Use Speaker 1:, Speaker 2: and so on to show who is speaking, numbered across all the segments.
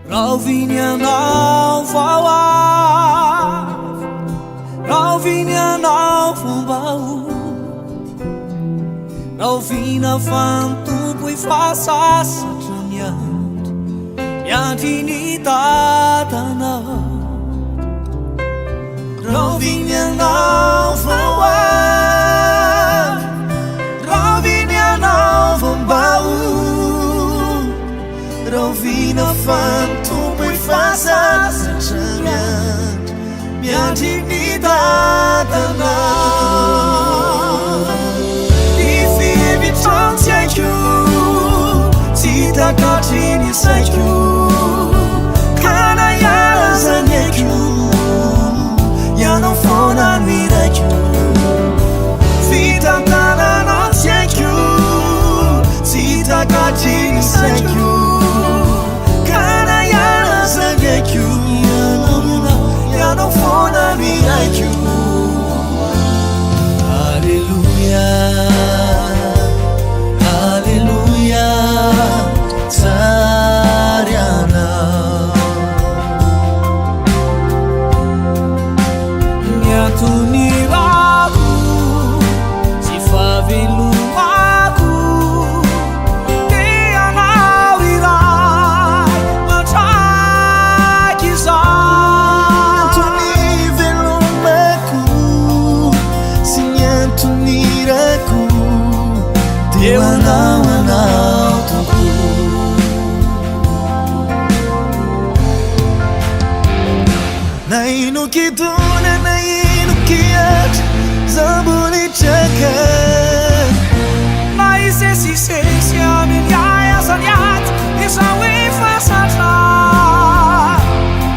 Speaker 1: Rauvinianao vauavy, rauvinianao fombao, rauvina fantompo efa sasatra miandro, miandry ny tatanao. Rauvinianao vauavy, rauvinianao fombao, rauvina fantompo efa sasatra miandro, miandry ny tatanao. Ny fihevitrano tsy haiko, tsy takatry ny saiko, kana iala zany haiko, ianao foana no iraiko. Fitantananao tsy haiko, tsy takatry ny saiko, kana iala zany haiko, ianao foana no iraiko. Alleluia, alleluia, tsary anao. Miatonirako tsy fahavelomako, dia anao iray matraky izaho. Miatonirako sy miatonirako, dia anao tokoa. Na ino kidona, na ino kiatra, zamboli traka. Na isesisesy amin'ny aiazany aty, izao efa satra.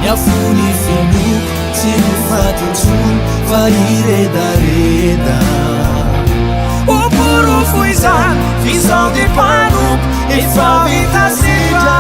Speaker 1: Miafony finoko, tsy mifatintsony, fa iredareda. Oporofo izany, visão de panompo, efa vita sedra.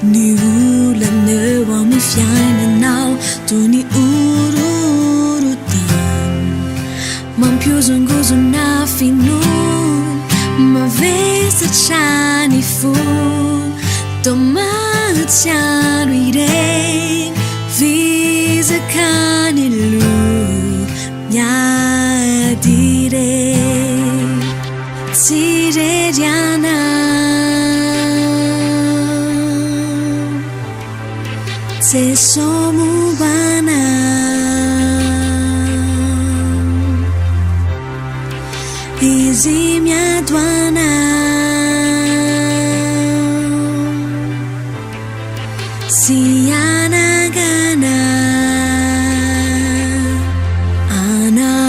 Speaker 2: Ny olana eo amin'ny fiainanao, toy ny ororotany, mampiozongozona finoana, mavesatra ny fony, tomatsiaro ireny fizakany loha miady ireny, tsireriana se somubana izy miadoana si anagana anao.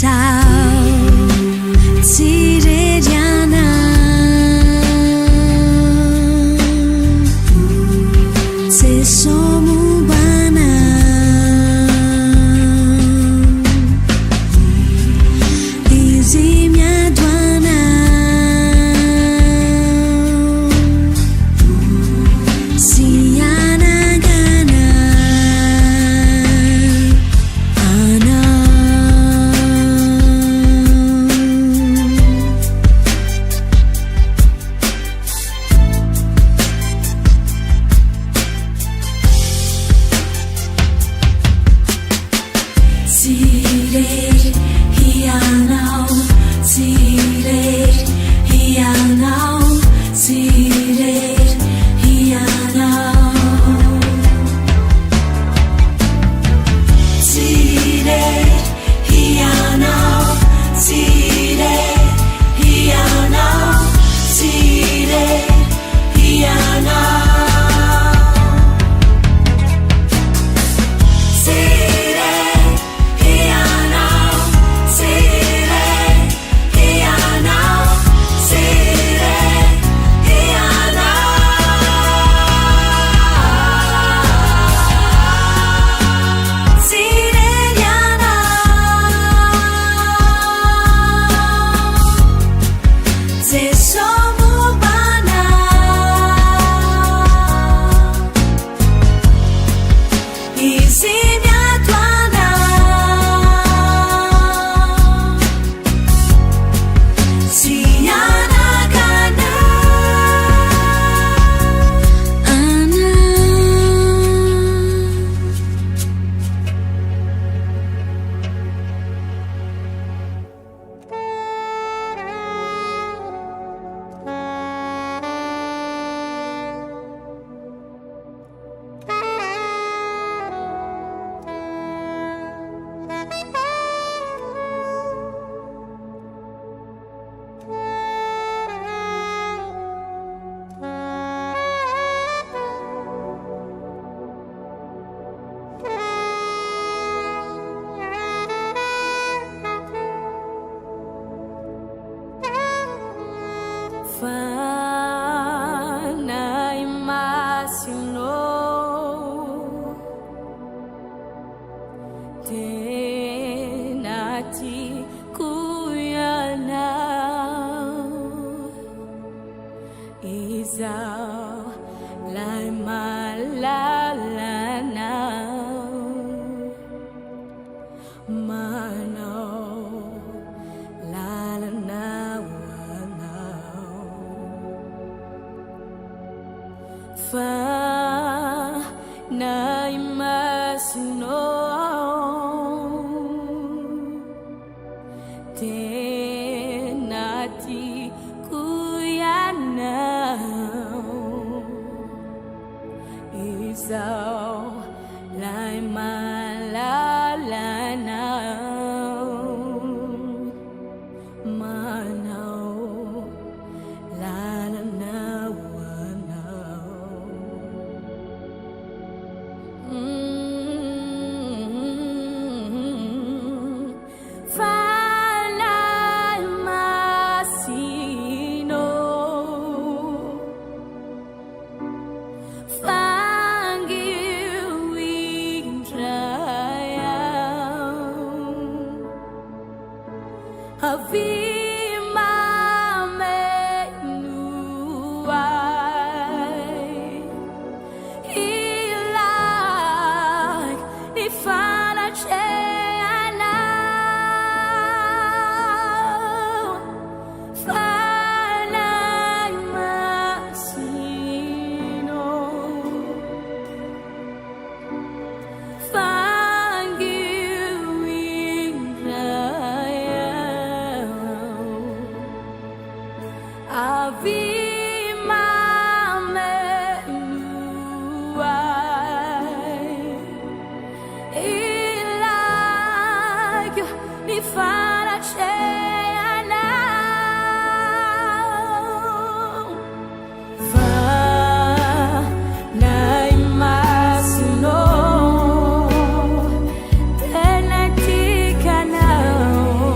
Speaker 2: sao chỉ để nhà nào sẽ số mu ba nào đi gì nhà đoan nào si ana gana ana Sirer hianao Sirer hianao Sirer hianao Sirer hianao Sirer hianao Sirer hianao
Speaker 3: Now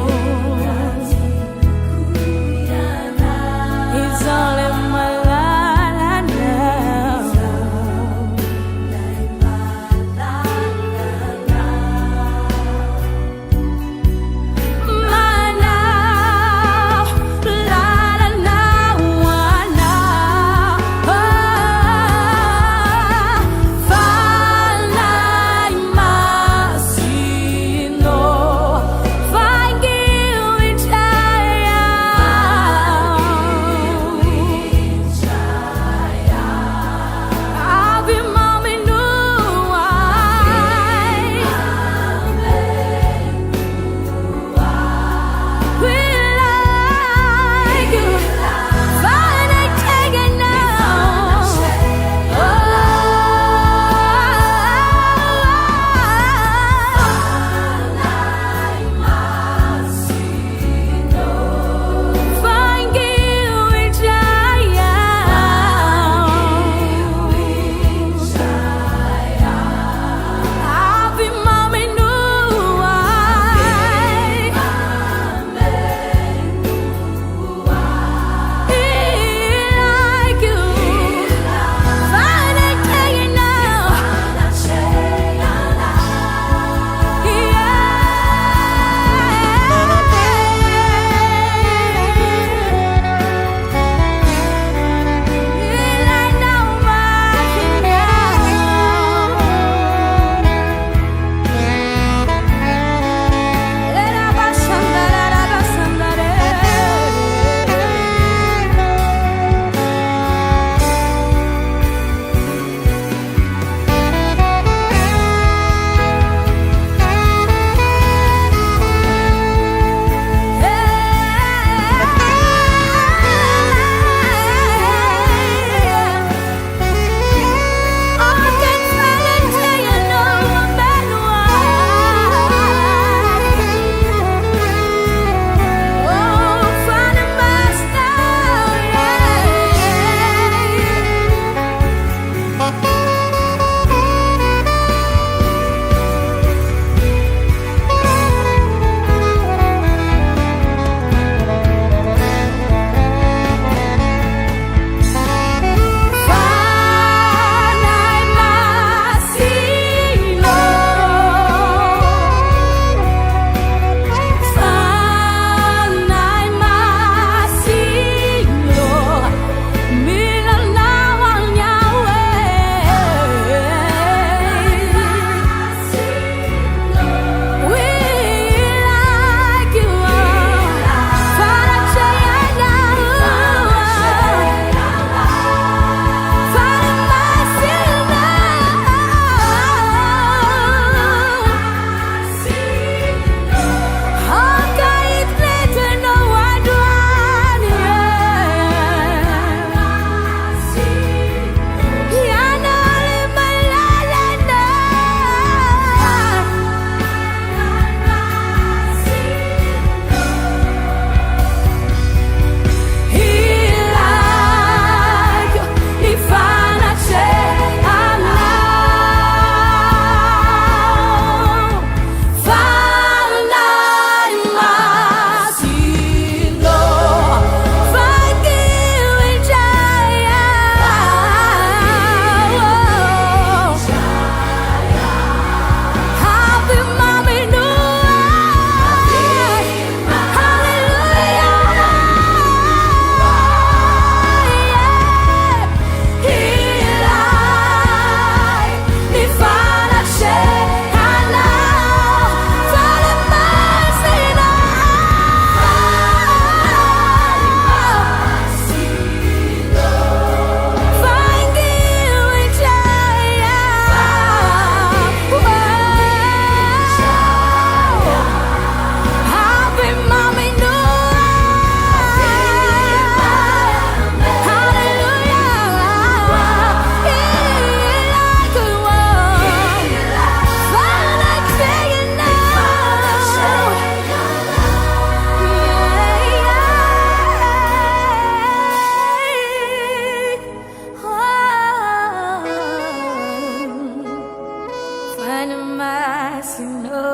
Speaker 2: masino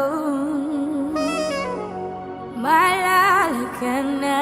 Speaker 2: malalaka na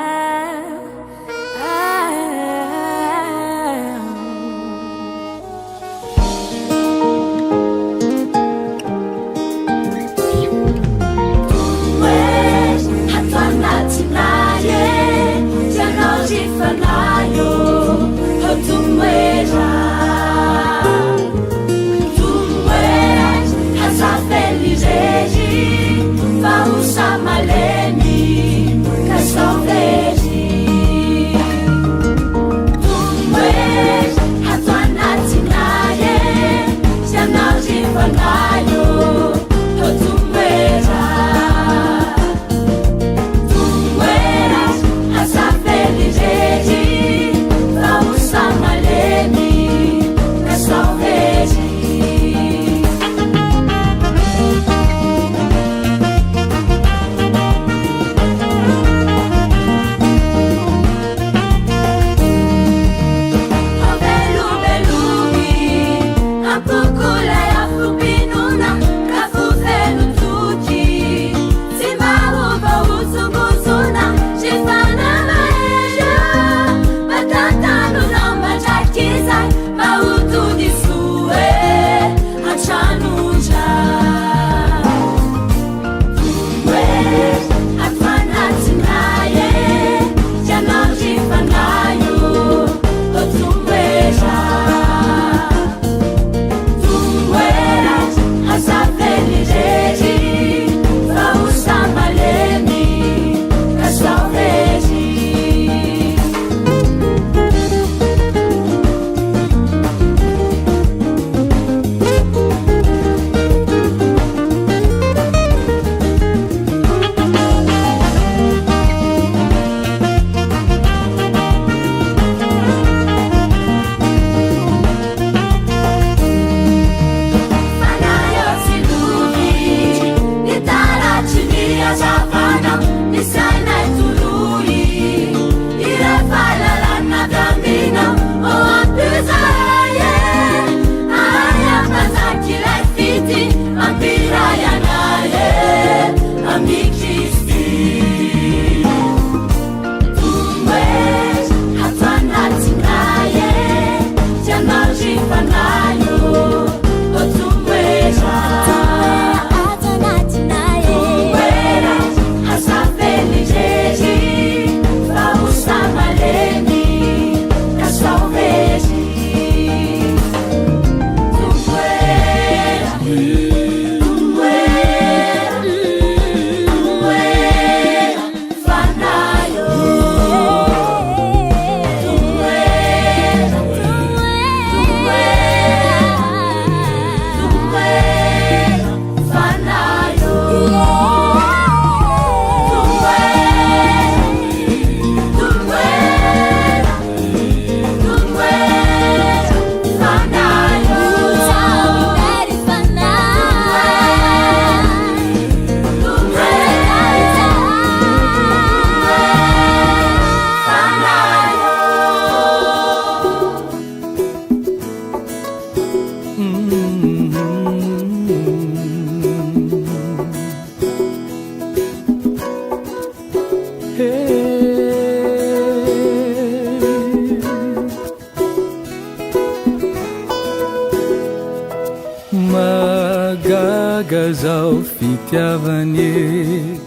Speaker 3: Magagazao fitiavany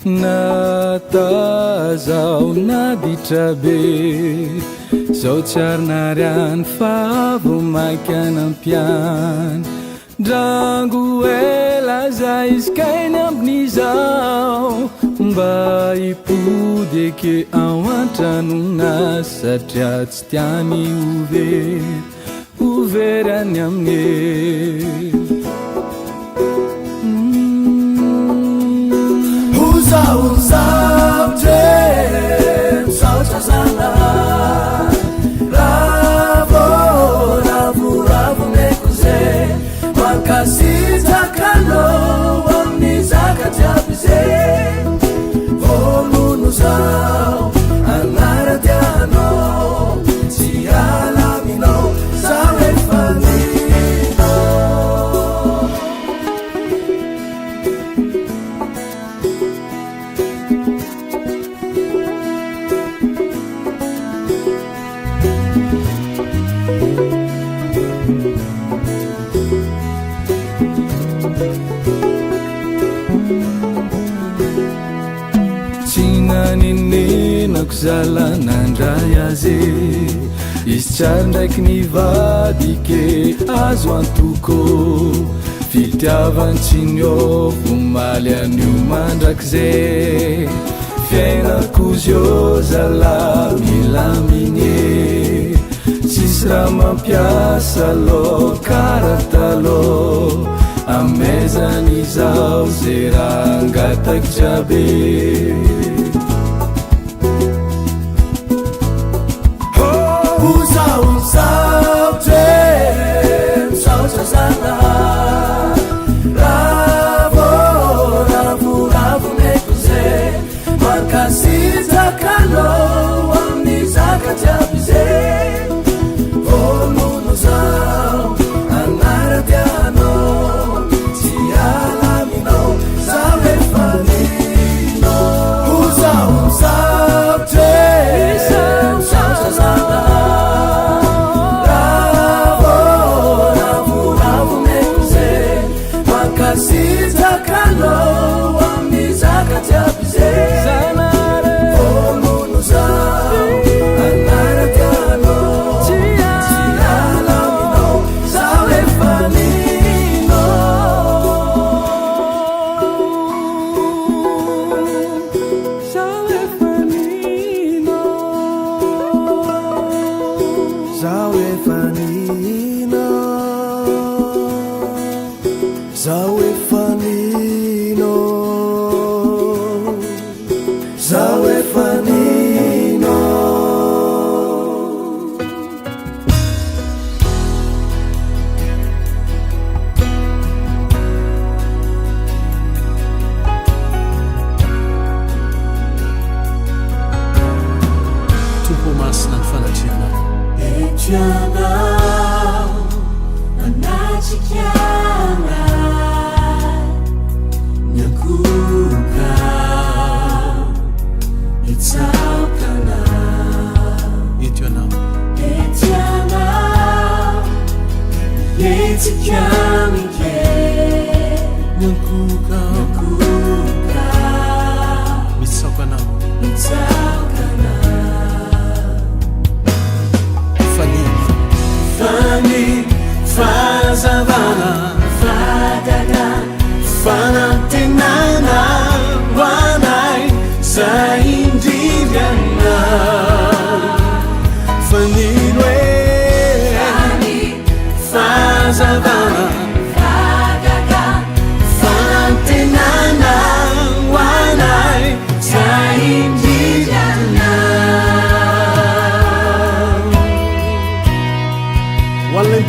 Speaker 3: natazao naditrabe zao tsy arinariany fa vo maiky anampiany drango ela zay izy kainy amin'izao mba hipody eke ao antranona satria tsy tiany overy any amine
Speaker 1: Uzautre sauchasana Ravo mekuze Makasita kano Wamnizaka jabize Volunu zao Anaradiano Sialamino Sawe famino
Speaker 3: Tsinaninenako zalanandray azy izy tsary ndraiky nivadike azo antoko fitiavany tsy niôvo maly anio mandraky zay fiainako zio zala milamine tsisy raha mampiasa lo karatalo amezany zao zay raha angataky jiaby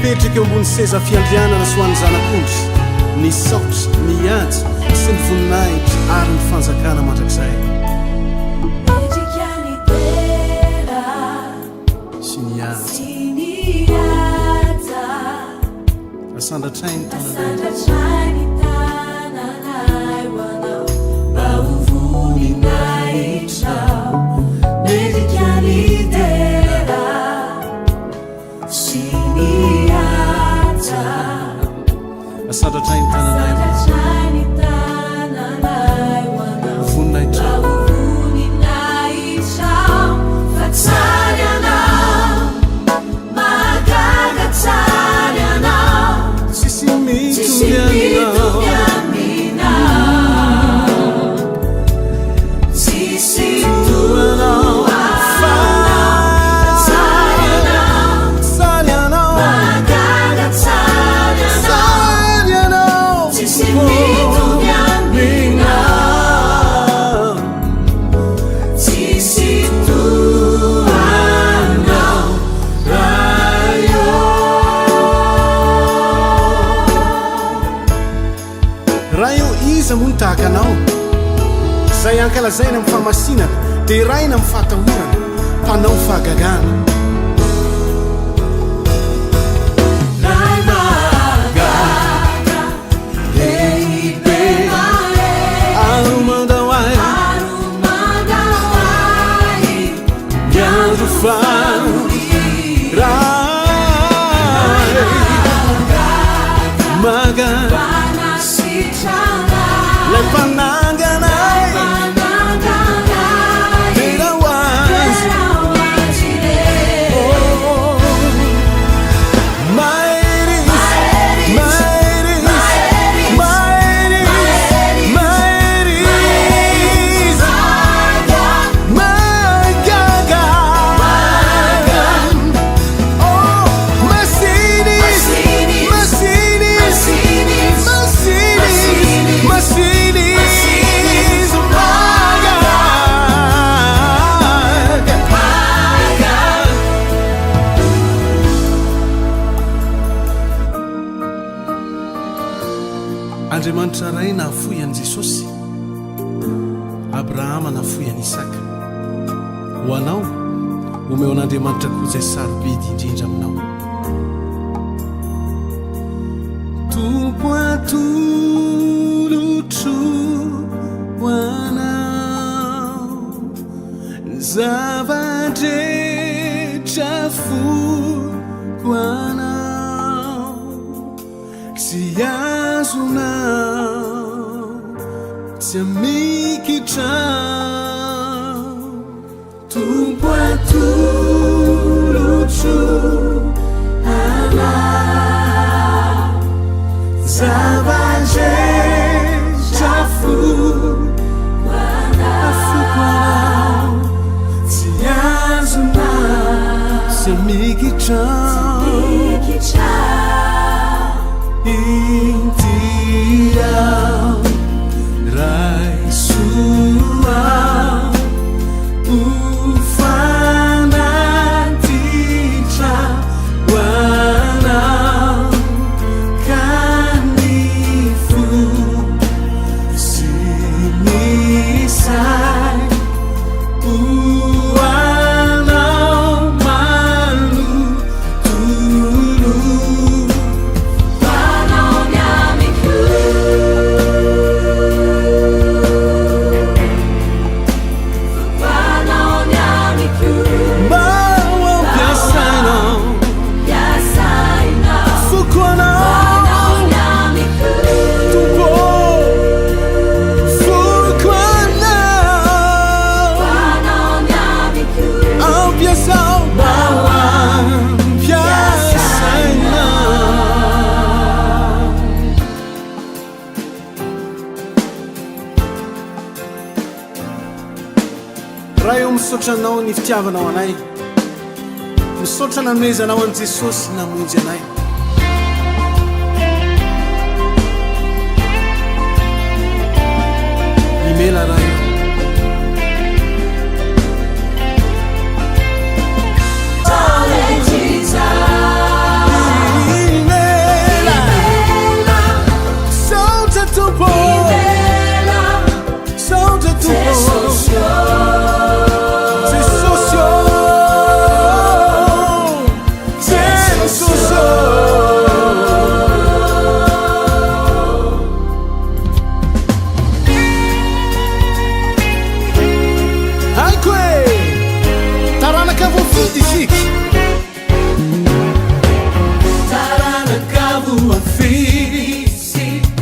Speaker 4: Petrika ambony seza fiandrianana soany zanak'ondry ny saotry miady sy ny voninahitra ary ny fanjakana mandrakizay sy niady asandratrainy tananay mba ho voninahitra petrika lidera sy asandratrainy tananay voninahitra
Speaker 2: fa tsary anao magaga tsary anao
Speaker 4: tsisy mitovy aminao
Speaker 2: tsisy toanao takanao zay ankalazaina amin'ny famasinana dia raina amin'ny fahatahorana mpanao fahagagana ray magaga lehibe aromandao ahy miandro fanory ray magaga
Speaker 4: lay mpananganay tena hoazy Andriamanitra ray nahafoy an' Jesosy, Abrahama nahafoy an' Isaka. Ho anao omeo an'Andriamanitra koa izay sarobidy indrindra aminao. Tompo atolotro ho anao zavadrehetra foko anao sy azonao tsy amikitra tompo atolotro anao zavadrehetra foko anao tsy azonao tsy amikitra intiao raisuao ufanatitra wanao kanifu sinisai uanao malu tulu misaotranao ny fitiavanao anay, misaotra nanomezanao an' Jesosy namonjy anay. Imela raha io saotra tompo saotra tompo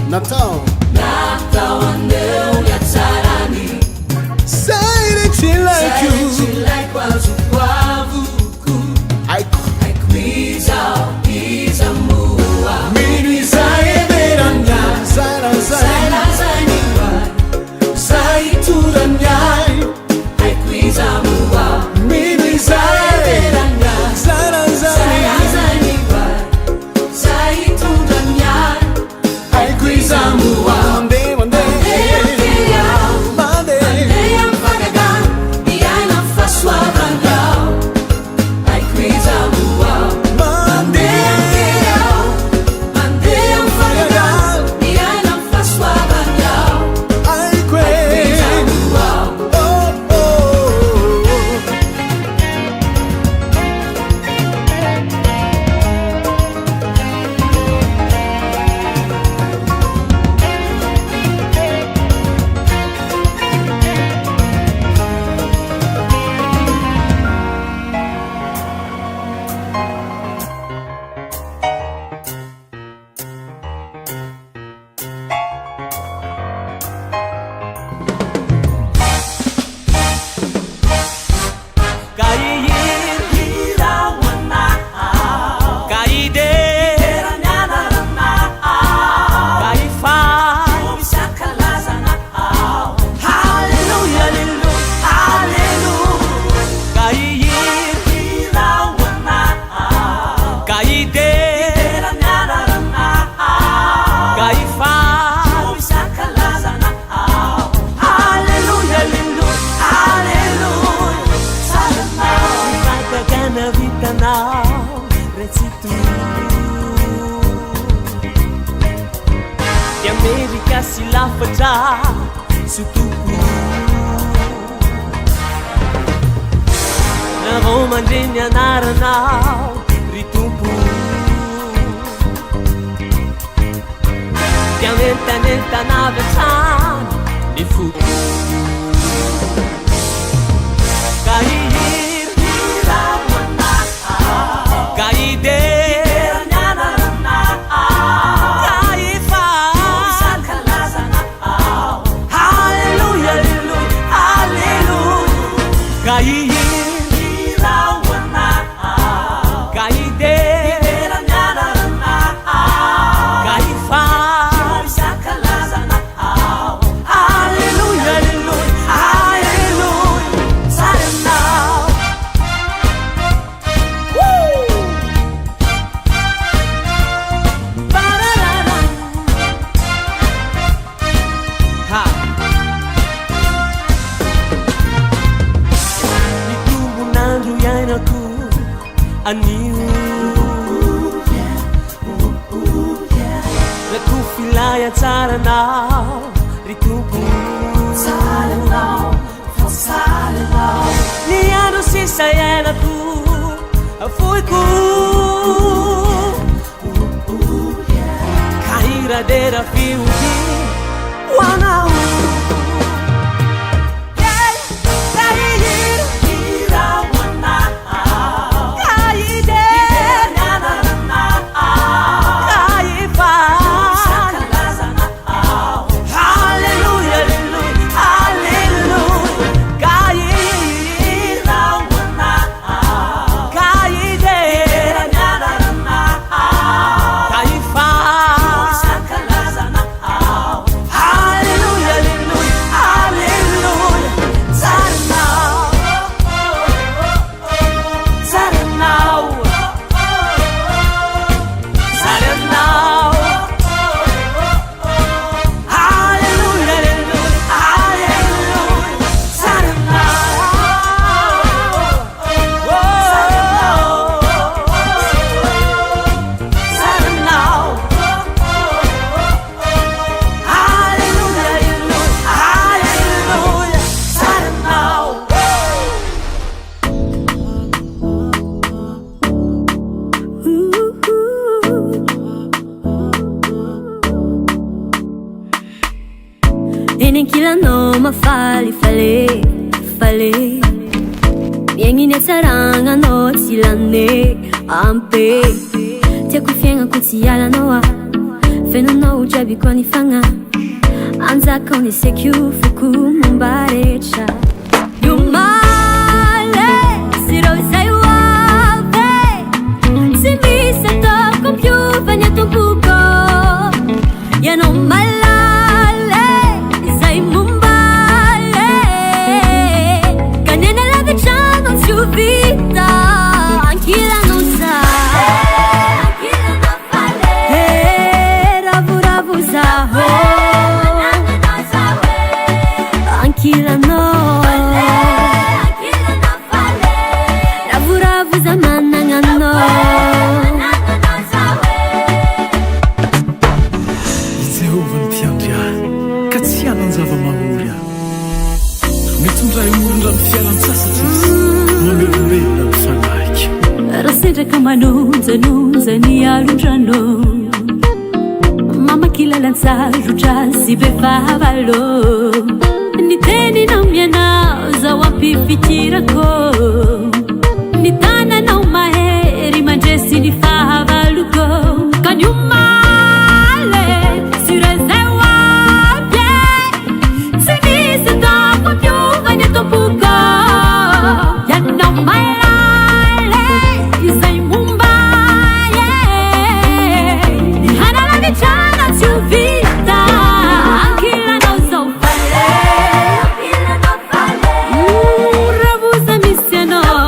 Speaker 4: Natal andeu yatsarani sai like was kwavuku aiquiza izamua mini sai beranga sara zaniwa sai turanyai aiquiza mua mini sai beranga sara zaniwa sai turanyai
Speaker 1: Amerika sy lafatra sy tompo navao mandreny anaranao ry tompo diamentanentanavatrano ny foko Nakufilaya tsaranao ry tompo tsaranao fa tsaranao ny andro sisa iainako afoiko kahiradera fiody hoanao
Speaker 2: Saranganao tsy lane ampe tiako fiaignako tsy ialanaoa fenonao jiaby koa ny fagna anjakao ny sekio foko momba rehetra iomale sy reo zay hoave tsy misy ataoko ampiova ny atompoko ianao malale zay mombale kanena lavitrano tsy uvita ankila non sa ravu zaho ankila no ravu za manangano
Speaker 3: Jehova ny mpiandriana ka tsy hanan zava-mahory aho mitondra imorondra ny fialan-tsasatra izy mamelombelona ny fanahiky
Speaker 2: rasendraka manonjanonja ny alondrano mama kilalantsarotra sy bevavalo ny teninao mianao zao ampifikirako ny tananao mahery mandresy ny fahavaloko ka ny omaly sy rezay oabye tsy misy ataoko ampiova ny atompoko ianao malale izay mombaye ny hanalavitrana tsy hovita ankilanao zao fale ravuza misy anao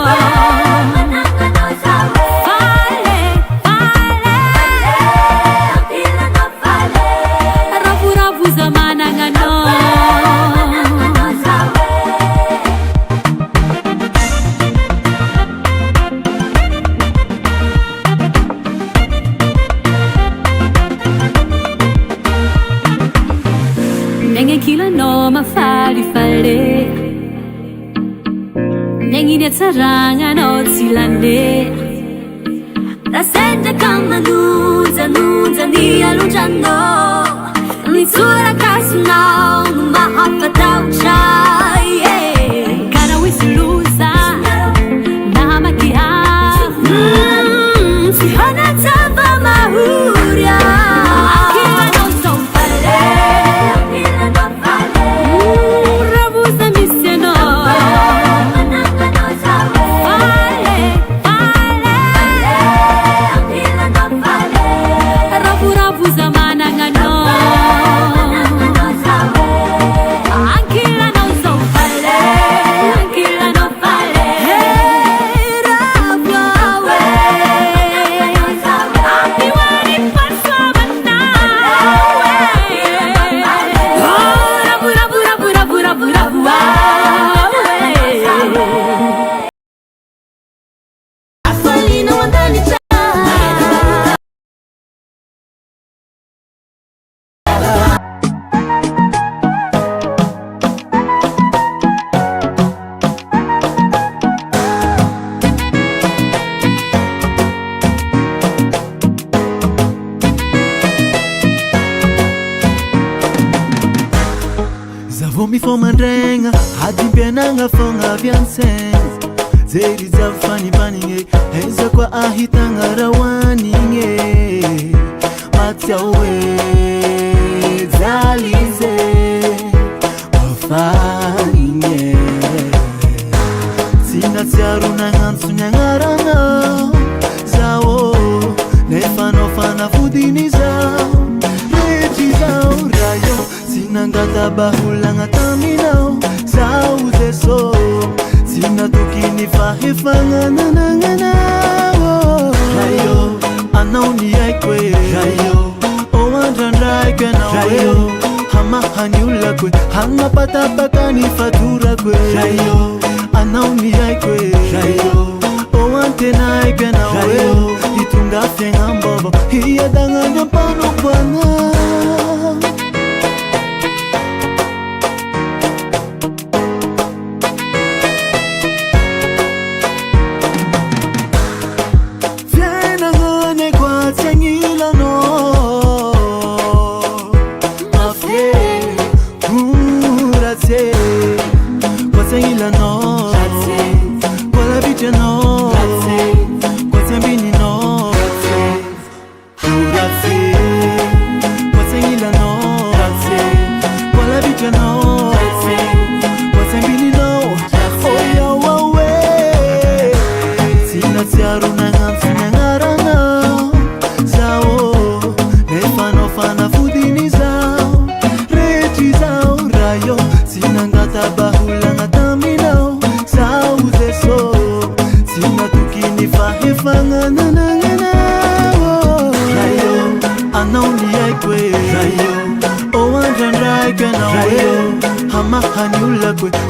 Speaker 2: ravuravuza mananganao Nengen kila no mafali fale Nengi ne tsaranga no tsilande Rasende kama nunza ni alujano Nitsura kasunao mahapatau chai Kana wisiluza na makia Sihana tava mahuria Akila no zompale Akila no fale Rabuza miseno Mananga no zawe Fale, fale Akila no fale Rabuza mananga no
Speaker 1: Zavomi fomandrenga adimbiananga fonga vyansenga Zeri zafani paninge Heza kwa ahitanga rawaninge Matyawe zalize Wafaninge Sina tiaruna ngansu nyangaranga Zao Nefano fana fudini zao Reji zao rayo Sinangata bahulanga taminao Sauze so Sina tukini fahifanga nananganao Rayo, anauni aikwe Rayo, owandrandrai kenawe Hama hanyula kwe, hanga patapaka ni fatura kwe Rayo, anauni aikwe Rayo, owantenai kenawe Itunga fenga mbobo, hiya danganya pano bwana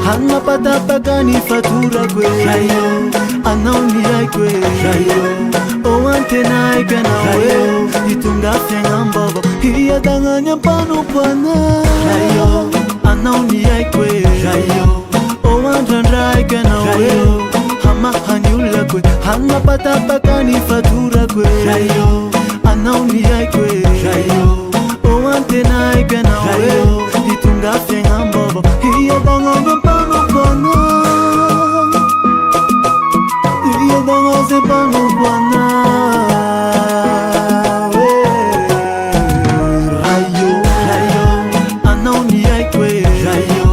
Speaker 1: Hanga patapaka ni fatura kwe Rayo, anauni aikwe Rayo, owante na aikena Rayo, itunga fenga mbobo Hiya danganya pano pana Rayo, anauni aikwe Rayo, owante na aikena Rayo, hama hanyula kwe Hanga patapaka ni fatura kwe Rayo, anauni aikwe Rayo, owante na aikena Rayo, itunga fenga mbobo Hiya danganya pano pana Hiya danganya pano pana Rayo, Rayo, anauni aikwe Rayo,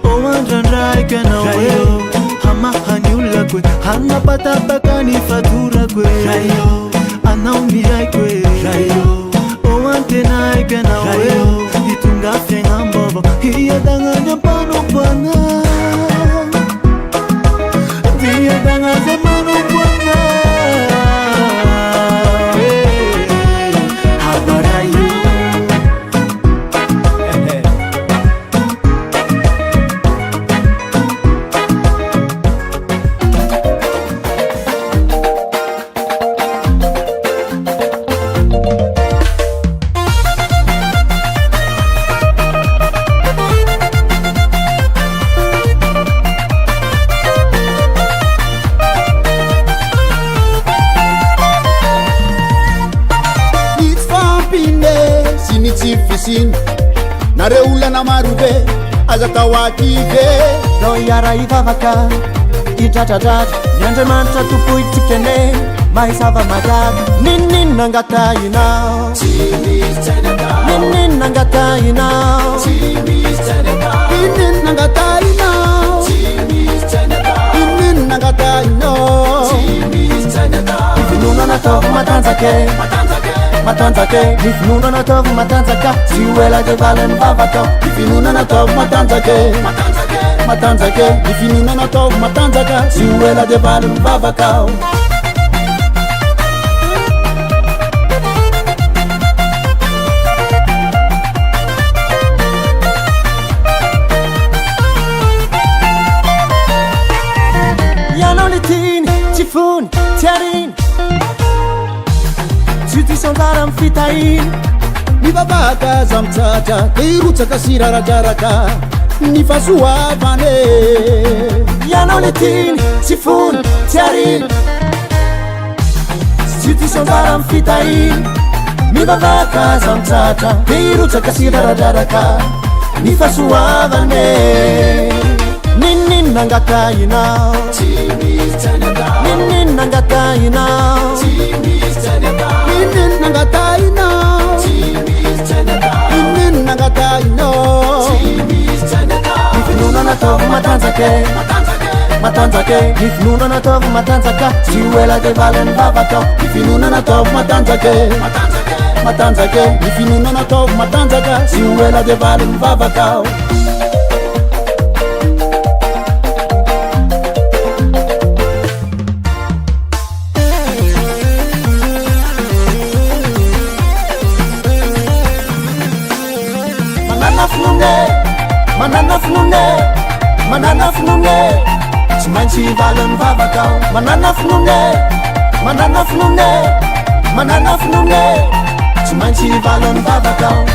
Speaker 1: owandra ikena Rayo, hama hanyula kwe Hanga patapaka ni fatura kwe Rayo, anauni aikwe Rayo, owante na ikena Rayo, itunga fenga mbobo Hiya danganya pano pana Hiya danganya pano pana Habarayo
Speaker 5: nareo olana marobe aza tao akive
Speaker 1: no iara ivavaka itratratratra miandriamanitra topoitsikene mahisava madady ninina angatainao ninina angatainao
Speaker 5: inina angatainao inina angatainao
Speaker 1: ifinonana ataovy matanjake matanjake ifinonana ataovy matanjaka tsy oela de valany vavaka
Speaker 5: ifinonana ataovy matanjake matanjake ifinonana ataovy matanjaka tsy oela de valany vavaka
Speaker 1: Tifun, tiarin Tutisanzara mfitahin
Speaker 5: Ni babaka zamtata Teirutsaka sirarajaraka Ni fasuavane
Speaker 1: Yanolitin, tifun, tiarin Tutisanzara mfitahin Ni babaka zamtata Teirutsaka sirarajaraka Ni fasuavane Ninin nangatainao Ninin nangatainao
Speaker 5: Ninin nangatainao Ninin nangatainao
Speaker 1: Ifinunana ataovy matanjake matanjake ifinunana ataovy matanjaka tsy oela de valany vavaka
Speaker 5: ifinunana ataovy matanjake matanjake ifinunana ataovy matanjaka tsy oela de valany vavaka
Speaker 1: Manana fnune tsy maintsy valany vavakao manana fnune tsy maintsy valany vavakao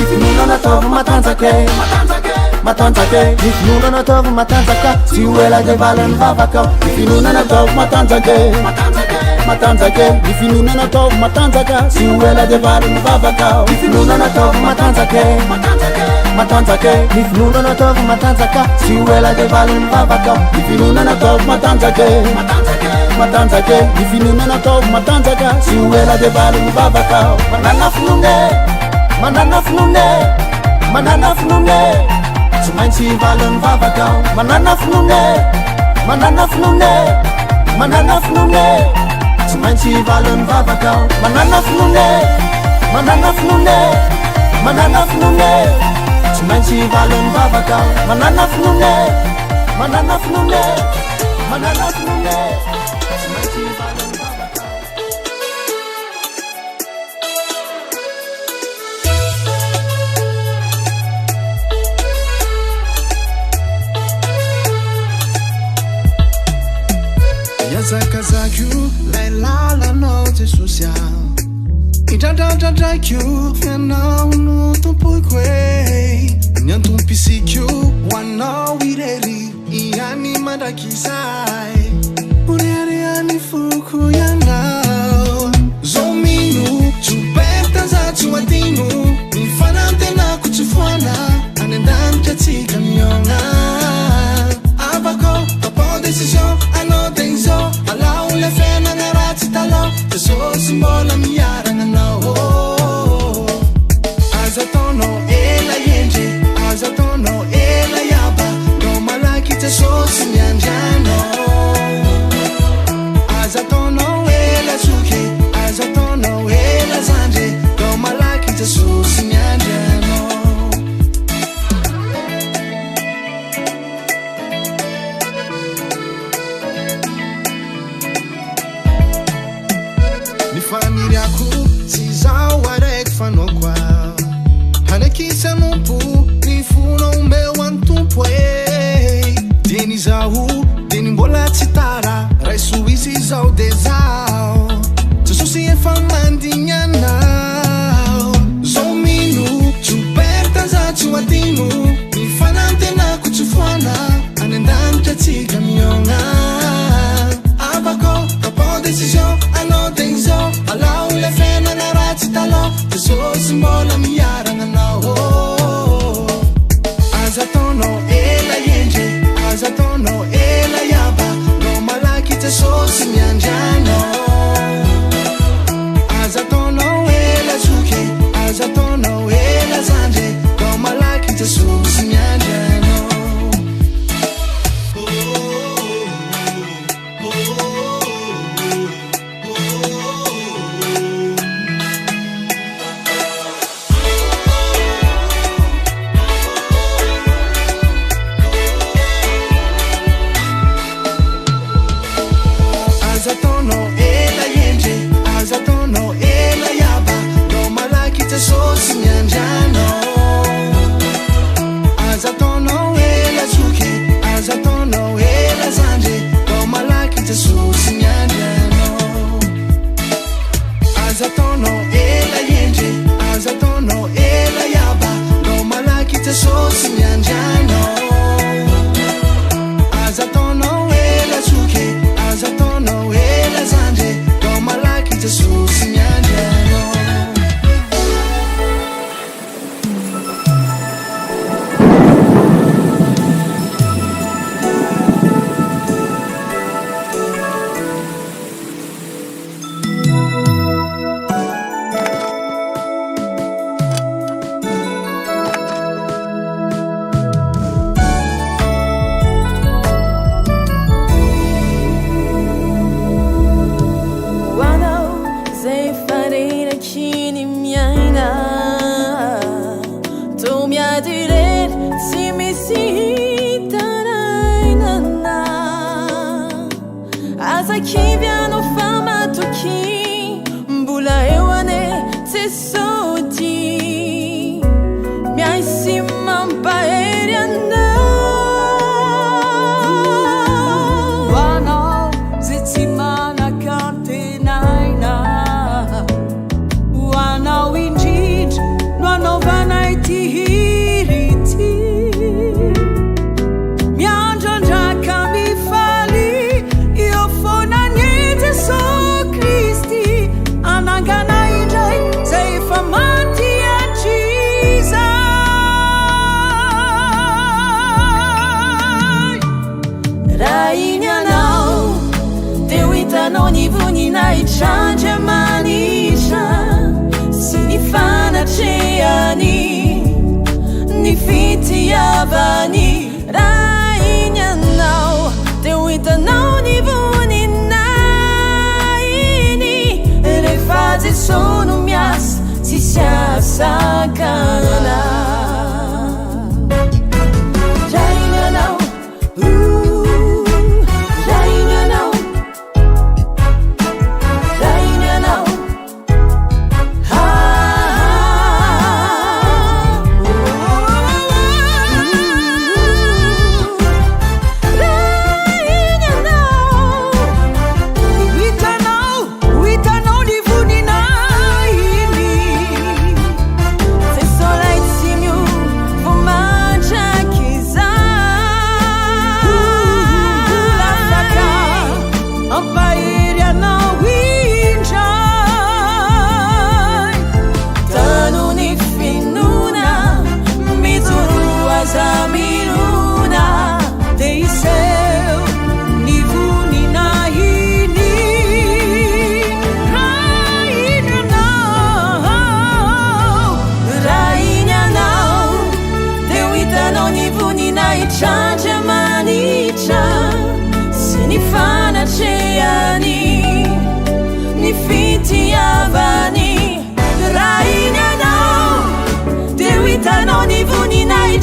Speaker 1: ifinunana ataovy matanjake ifinunana ataovy matanjaka tsy oela de valany vavakao
Speaker 5: ifinunana ataovy matanjake ifinunana ataovy matanjaka tsy oela de valany vavakao
Speaker 1: ifinunana ataovy matanjake ifinunana ataovy matanjaka tsy oela de valany vavakao
Speaker 5: ifinunana ataovy matanjake ifinunana ataovy matanjaka tsy oela de valany vavakao
Speaker 1: manana fnune tsy maintsy valany vavakao manana fnune tsy maintsy valany vavakao manana fnune tsy maintsy valany vavakao manana fnune tsy maintsy valany vavakao
Speaker 6: Yazakazakyu lailalanao Jesusia Idradradradraikyu fianao no tompoikwe Nyantumpisikyu wanao ireri Iani mandakisai Uriariani fuku yanao Zominu Chupeta za chuatinu Nifanante na kuchufwana Anendam chatika miona Abako, apo decision Ano denzo Alau le fena ngarati talo Teso simbola miara nganao Azatono ela yenje Azatono ela yaba No malaki teso sinyanjano Azatono Jesosy miandrianao aza taonao ela endry aza taonao ela iaba no malaky Jesosy miandrianao aza taonao ela tsoky aza taonao ela zandry no malaky Jesosy miandrianao
Speaker 7: Chanja manisha sinifana cheani nifiti yavani rainya now te wita now ni vuni naini refazi sono mias si sia sakana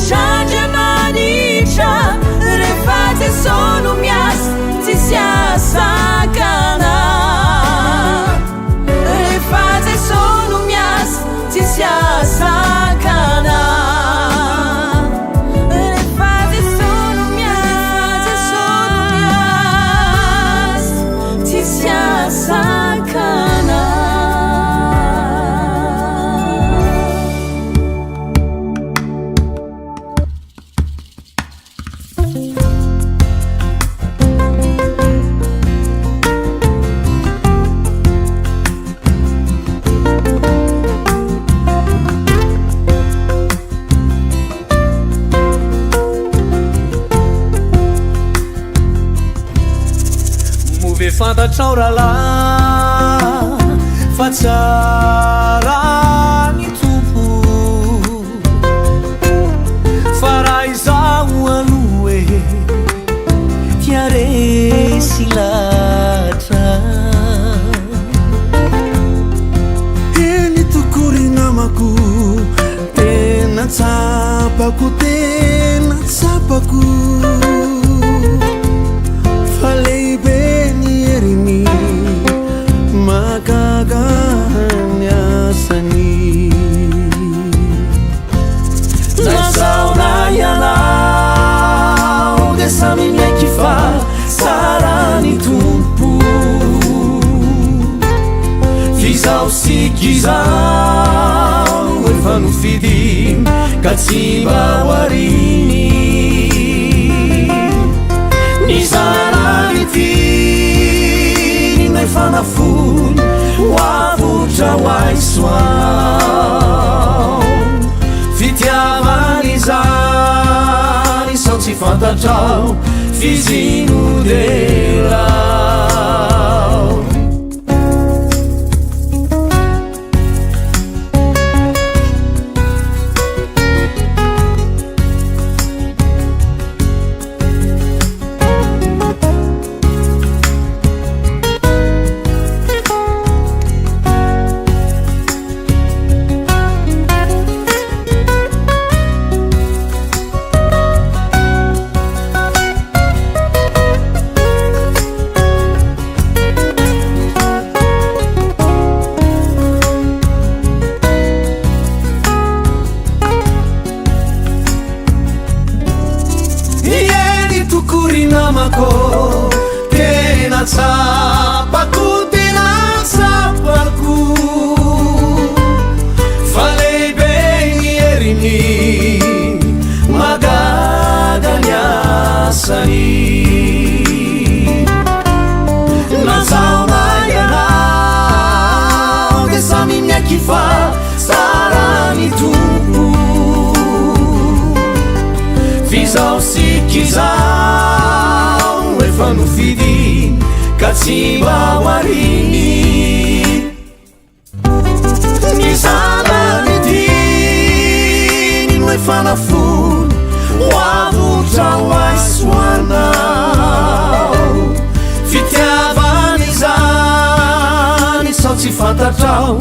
Speaker 7: Chanja manisha refaze sono mias si sia sakana refaze sono mias si sia sakana refaze sono mias si sia sakana.
Speaker 1: Fantatrao rahalahy fa tsara ny tompo fa raha izaho aloha tia resy latra eny tokory namako tena tsapako fa lehibe makagany asany nasaona ialao ge samy maiky fa sarany tombo sikizao efa nofidiny ka tsy mba hoariny ny zarany tiny nay fanafony hoavotra hoaisoao fitiavany zany sao tsy fantatrao fizinodela Sapako tena sapako Falehibe ny herini magaga ny asany nazaonay anao de samy miaiky fa tsara ny tompo fizao sikizao efa nofidiny ka tsy mba hoariny ny zanany tiny no efa nafony hoavotra hoaisoanao fitiavany zany sao tsy fantatrao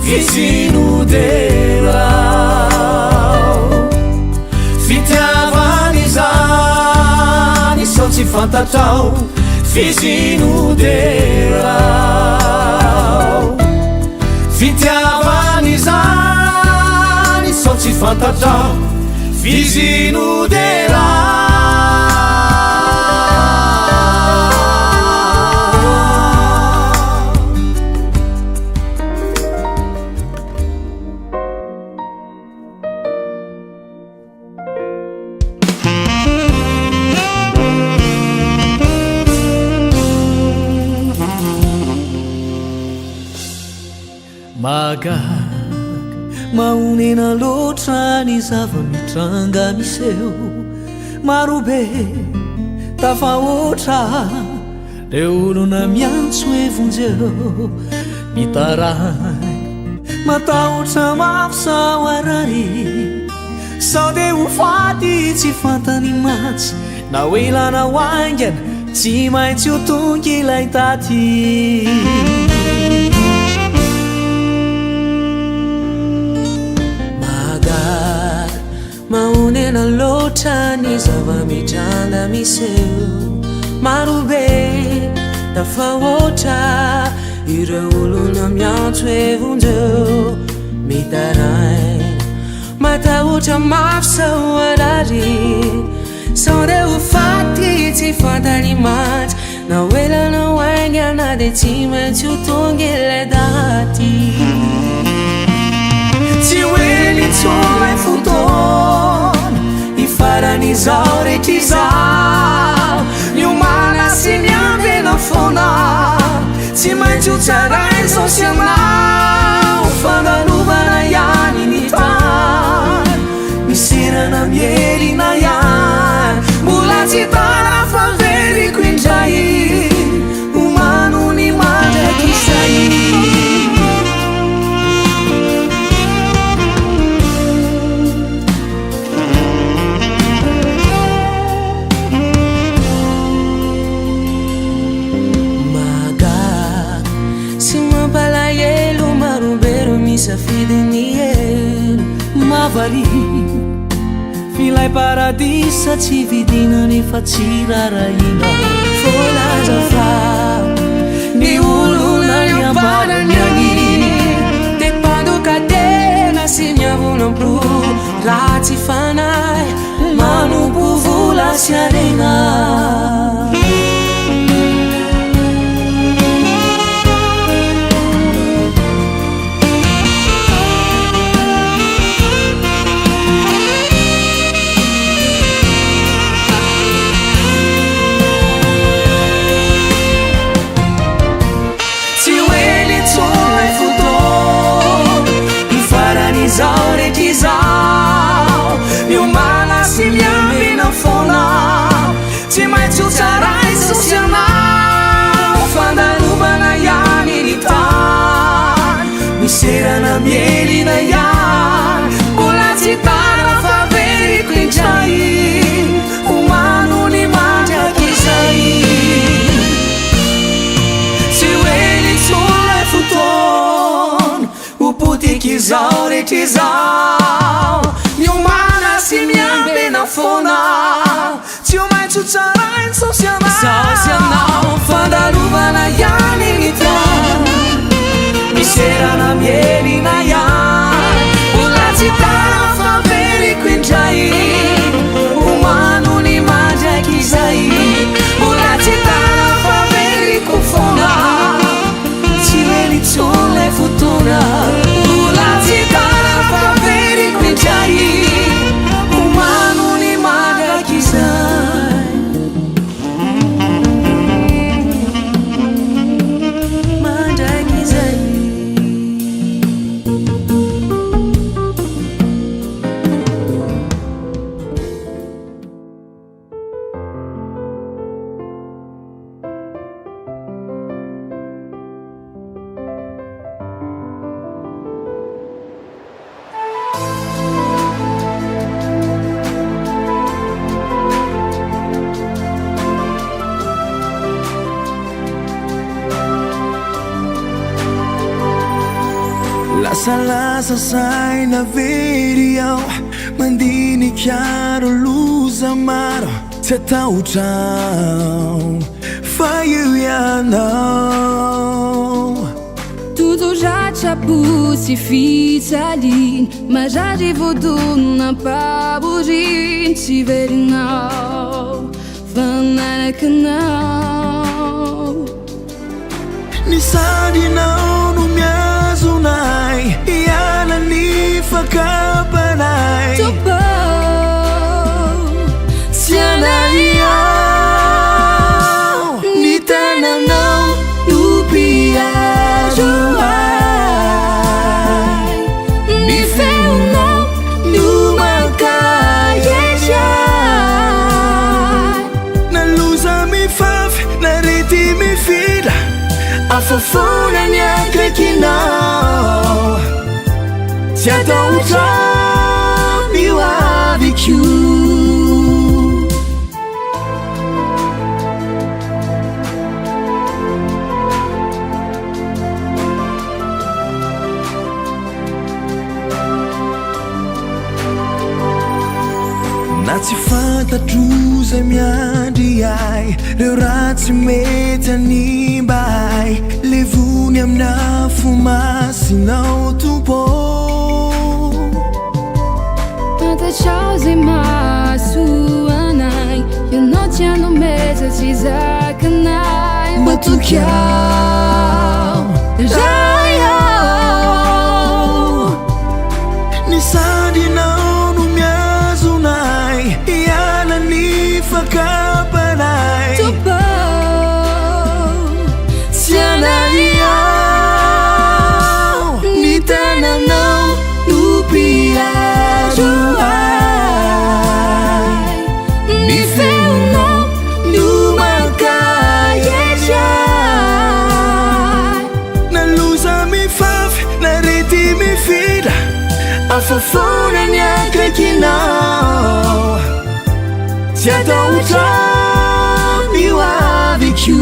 Speaker 1: fizinodelao fitiavany zany sao tsy fantatrao fizinodelao fitiavany zany sao tsy fantatrao fizinodelao
Speaker 8: Magaga maonena loatra ny zava-mitranga miseho marobe tafahoatra le olona miantso evonjeo mitaray matahotra mafisao arary sao de ho faty tsy fantany matsy na oelana hoaingana tsy maintsy ho tonga ilay taty maonena loatra ny zava-mitranga miseho marobe tafahoatra ireo olona miantso evonjeo mitaray matahotra mafisao arary sao de ho faty tsy fantany matsy na oelana hoaingana de tsy maintsy ho tonga ilay daty tsy hoe nitsolay fotoana ifaran'izao rehetr'izao niomana sy niambena foana tsy maintsy ho tsaray zao sy anao fandalovana ihany ny tany misirana mielina ihany mbola tsy tara fa veriko indray omano ny mandrak'izay safidiny elo mavary filay paradisa tsy vidina nefa tsy rarahina folazafa ny olona ny ambarany any de pandoka tena sy miavonam-bro raha tsy fanay manompo vola sy arena rehetraizao miomana sy miambena foana tsy ho maitso tsarainy saosianao fandalovana ihany nita miserana mielina ihany ola tsy tara faveriko indray omano ny mandraiky izay ola tsy tara faveriko foana tsy relitsonlay fotoana ola tsy tara faveriko indray omano ny mandraiky izay mandraiky izay
Speaker 6: Lasa saina very aho mandinikaro loza maro tsy atahotrao fa io ianao
Speaker 2: tuturatra pusy fitsaliny marary vodona paboriny tsy verinao fanarakanao
Speaker 6: ny sadinao no miazonay iala ny fakapanay
Speaker 2: tobao
Speaker 6: tsy anaiao ny tananao no piazoay ny feonao no makayesay naloza mifafy narety mifila afafona ny akaikinao tsy atahotrao mio aviko na tsy fantatro zay miandry ay reo raha tsy mety animbay levony amina fomasinao tompo
Speaker 2: fantatrao zay mahasoanay ianao tsy anomeza tsy zakanay
Speaker 6: matokiao rayao ny sadinao no miazonay iala ny fakapanay
Speaker 2: tobao
Speaker 6: tsy anaiao ny tananao no piazoay ny feonao no makayesay naloza mifafy narety mifila afafona ny akaikinao tsy atahotrao mio aviko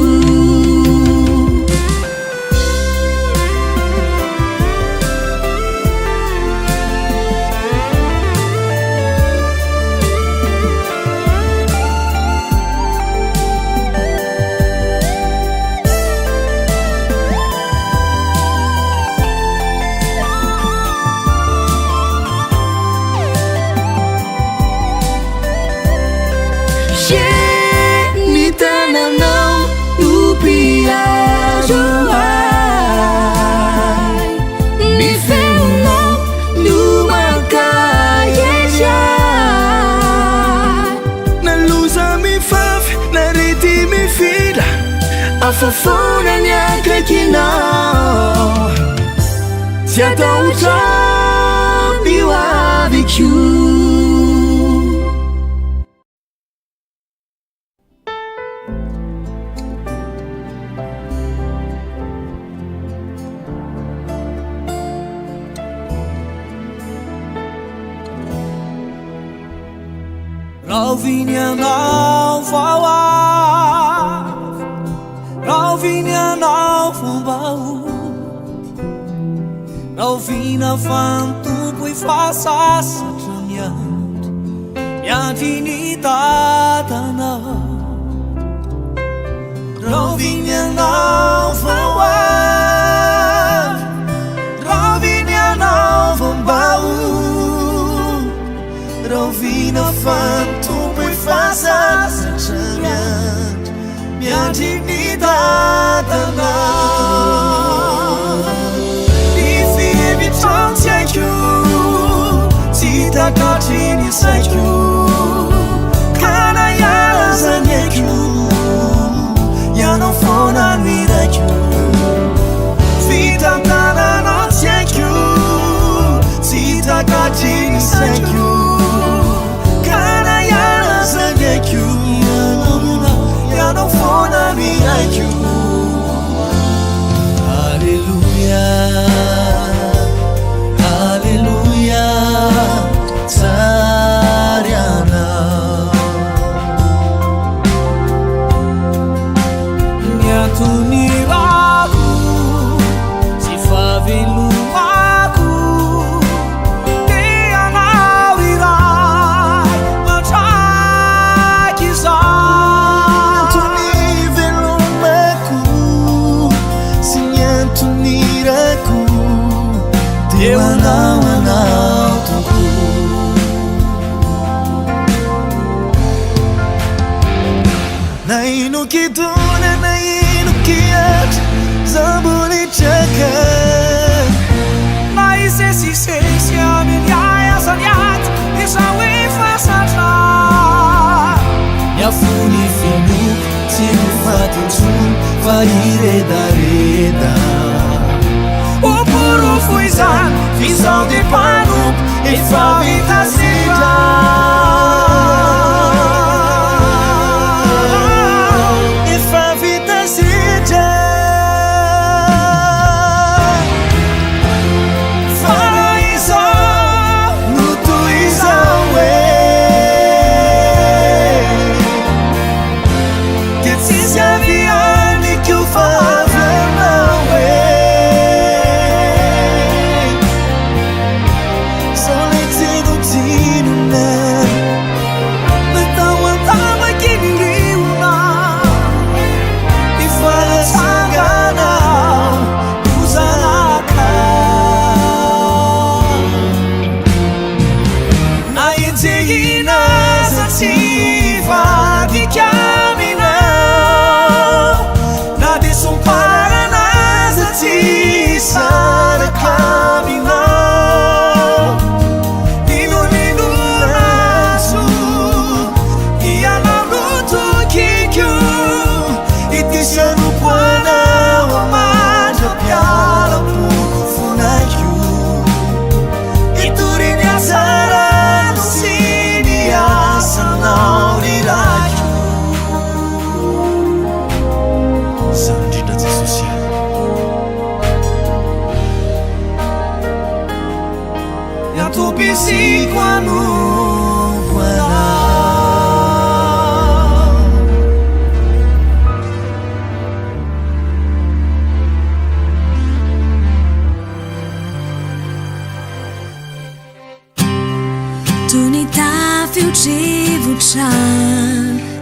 Speaker 6: afafona ny akaikinao tsy atahotrao mio aviko
Speaker 8: Rovinianao voa Rovinianao fombao vina fantompo ifasasatra miandro miandry ny tatanao roviny anao vaoavy roviny anao vambao rovina fantompo ifasasatra miandro miandry ny tatanao ny fihevitrantsyaiko tsy takatry ny saiko kana iazany aiko ianao foana no iraiko fitantananao tsy aiko tsy takatry ny saiko kana iazany aiko ianao foana no iraiko Alleluia Alleluia tsariana miatonirako tsy favelomako te anao iray matraky izao antony velomako sy ny antonirako teo anao tokoa na ino kidona na ino kiatra zambolitsaka na isesisesy amin'ny ayazaniaty izao efasatra miafony finoko tsy mifatontsony fa iredareda oporofo izany fizao de panompo efa vitasitra efa vitasitra fa izao no toy izao dia tsisy aviany kio favenao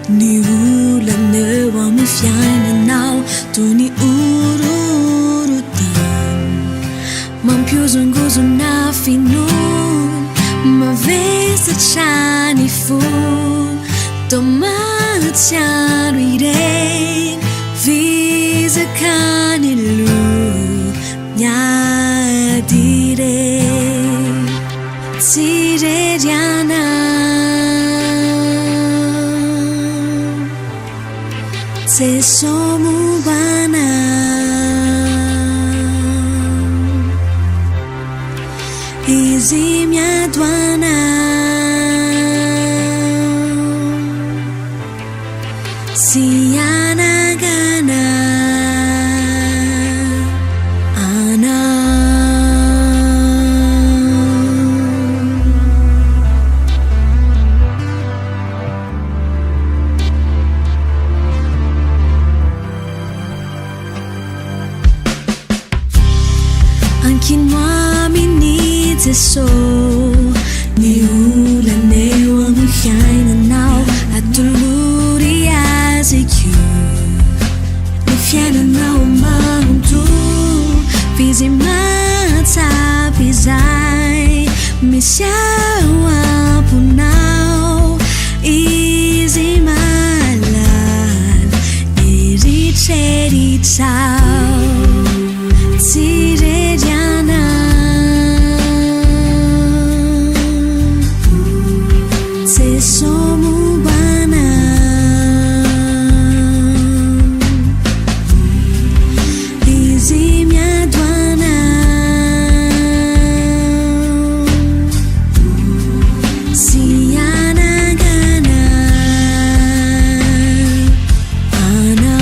Speaker 8: Ny olaneo amin'ny fiainanao toy ny ororotin mampiozongozona finon mavesatra ny fon tomatsiaro ireny fizakany lo miadireny tsireriana se somubana izy miadoana si anagana ana ankin moi mini
Speaker 2: so ni ulaneo amfiainanao atolory azy io ny fiainanao manonto fizy matsapy zay misy ao amponao izy malala eritreritao tsireriana se somubana izy miadoana sianagana ana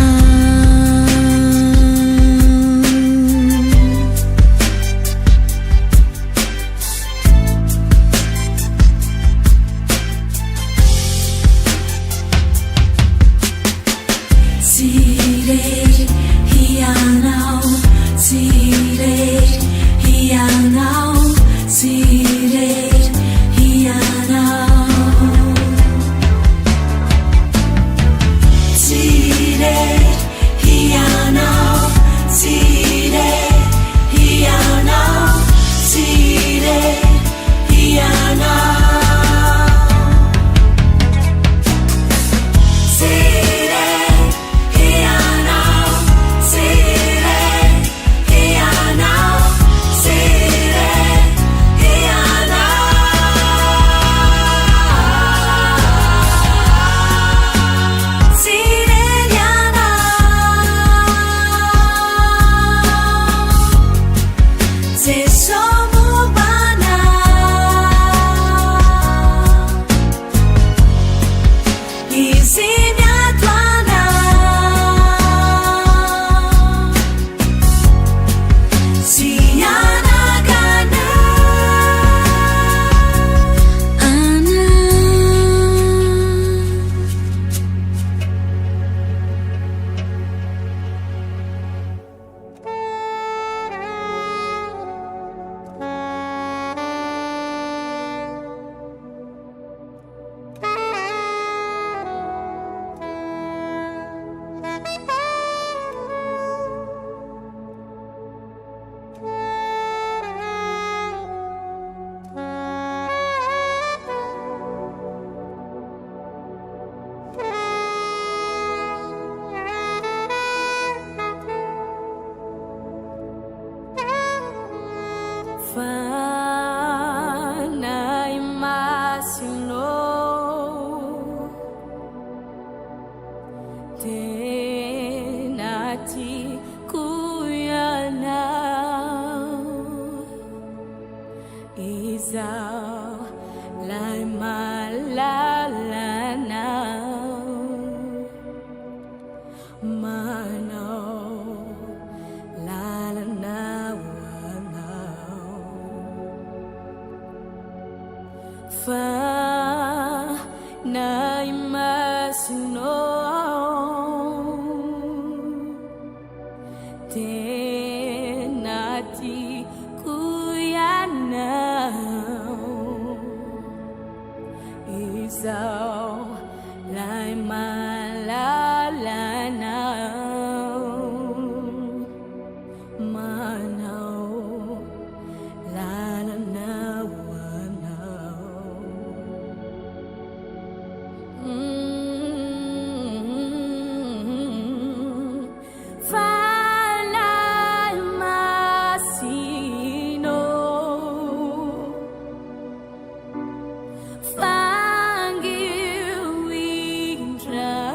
Speaker 2: Fangil windra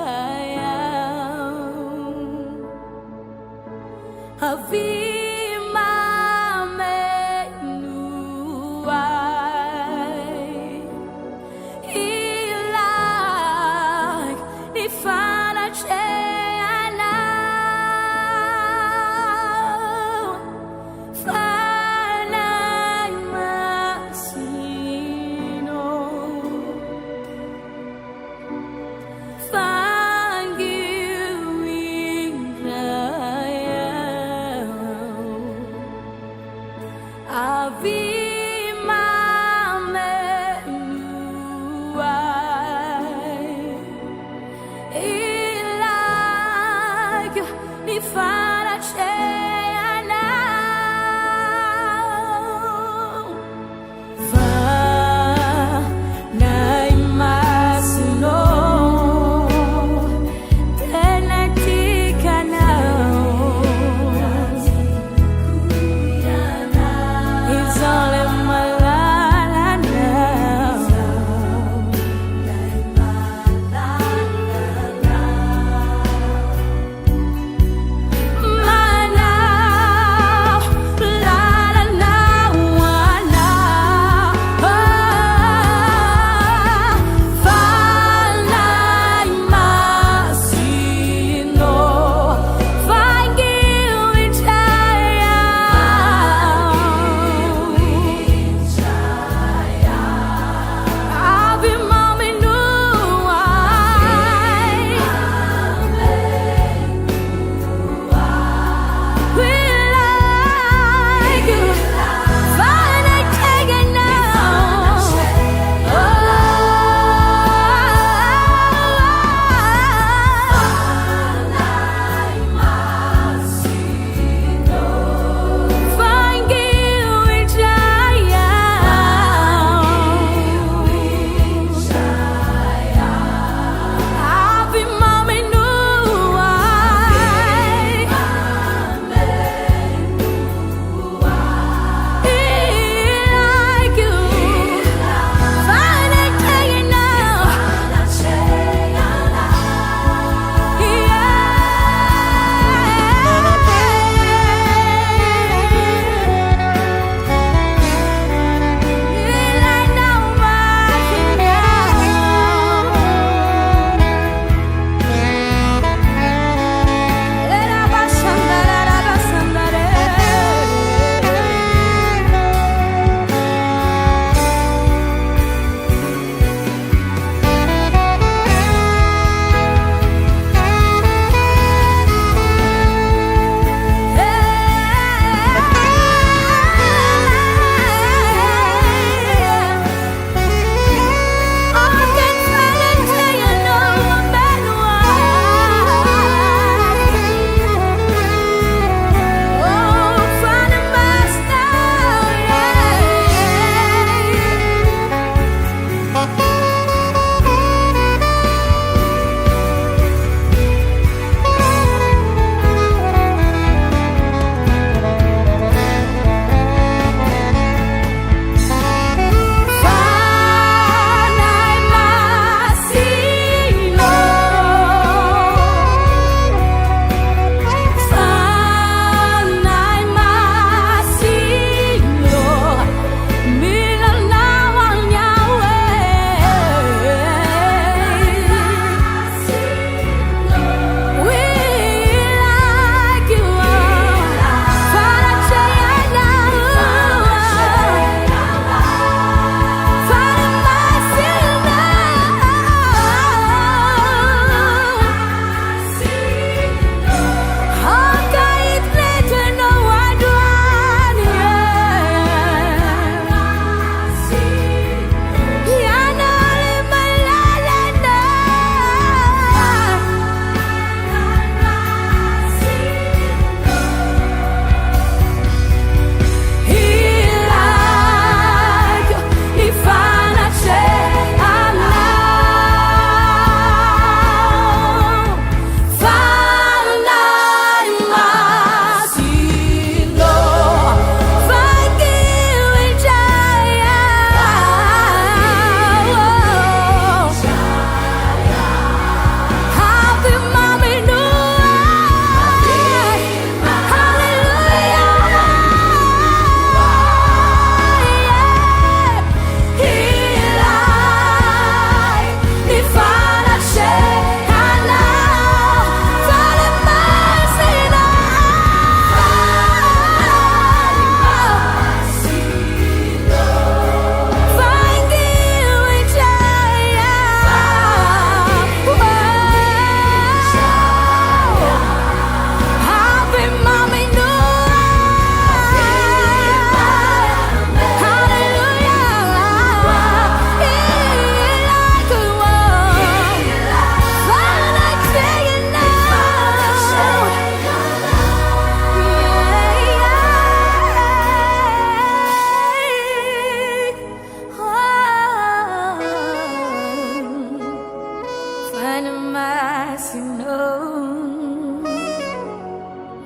Speaker 2: Manamasino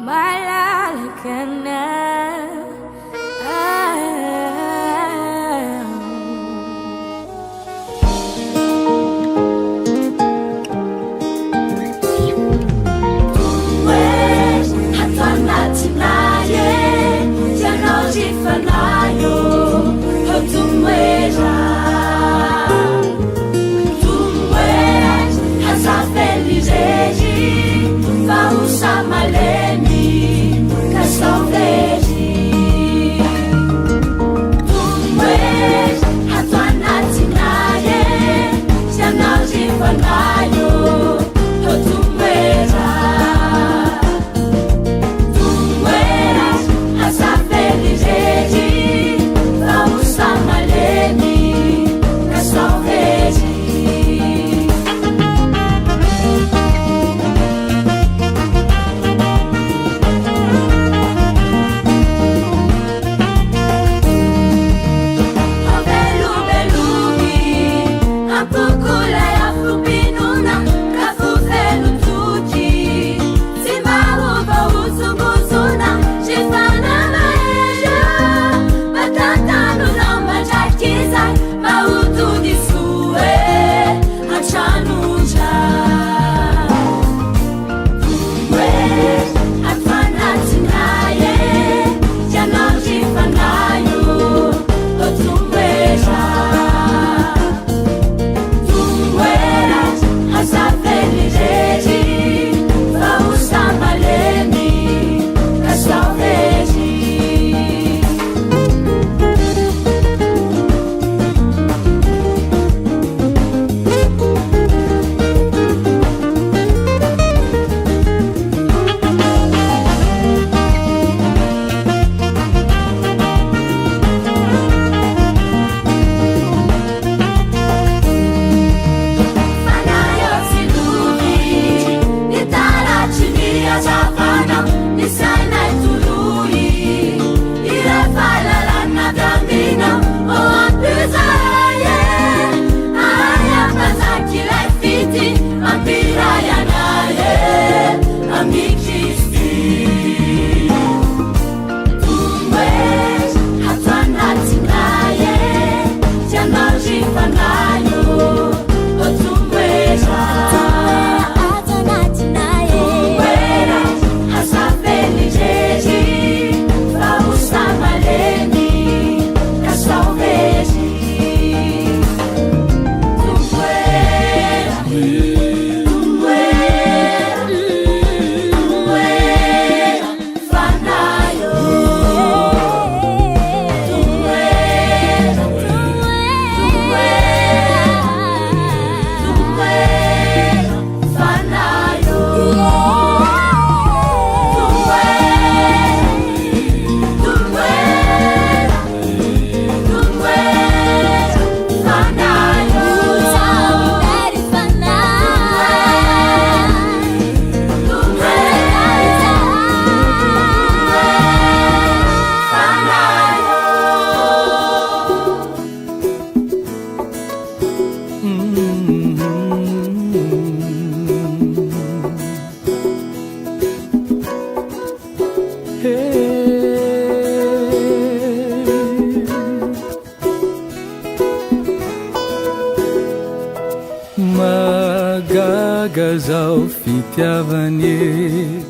Speaker 2: Malalakana
Speaker 9: Magagazao fitiavany